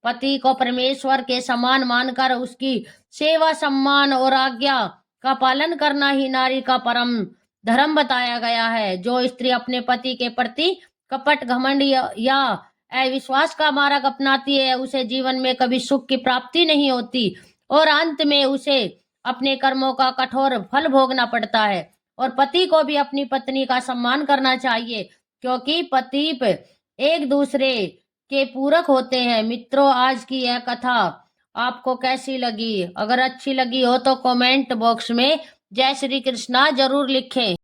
पति को परमेश्वर के समान मानकर उसकी सेवा, सम्मान और आज्ञा का पालन करना ही नारी का परम धर्म बताया गया है। जो स्त्री अपने पति के प्रति कपट, घमंड या अविश्वास का मार्ग अपनाती है उसे जीवन में कभी सुख की प्राप्ति नहीं होती और अंत में उसे अपने कर्मों का कठोर फल भोगना पड़ता है। और पति को भी अपनी पत्नी का सम्मान करना चाहिए क्योंकि पति एक दूसरे के पूरक होते हैं। मित्रों, आज की यह कथा आपको कैसी लगी? अगर अच्छी लगी हो तो कमेंट बॉक्स में जय श्री कृष्णा जरूर लिखें।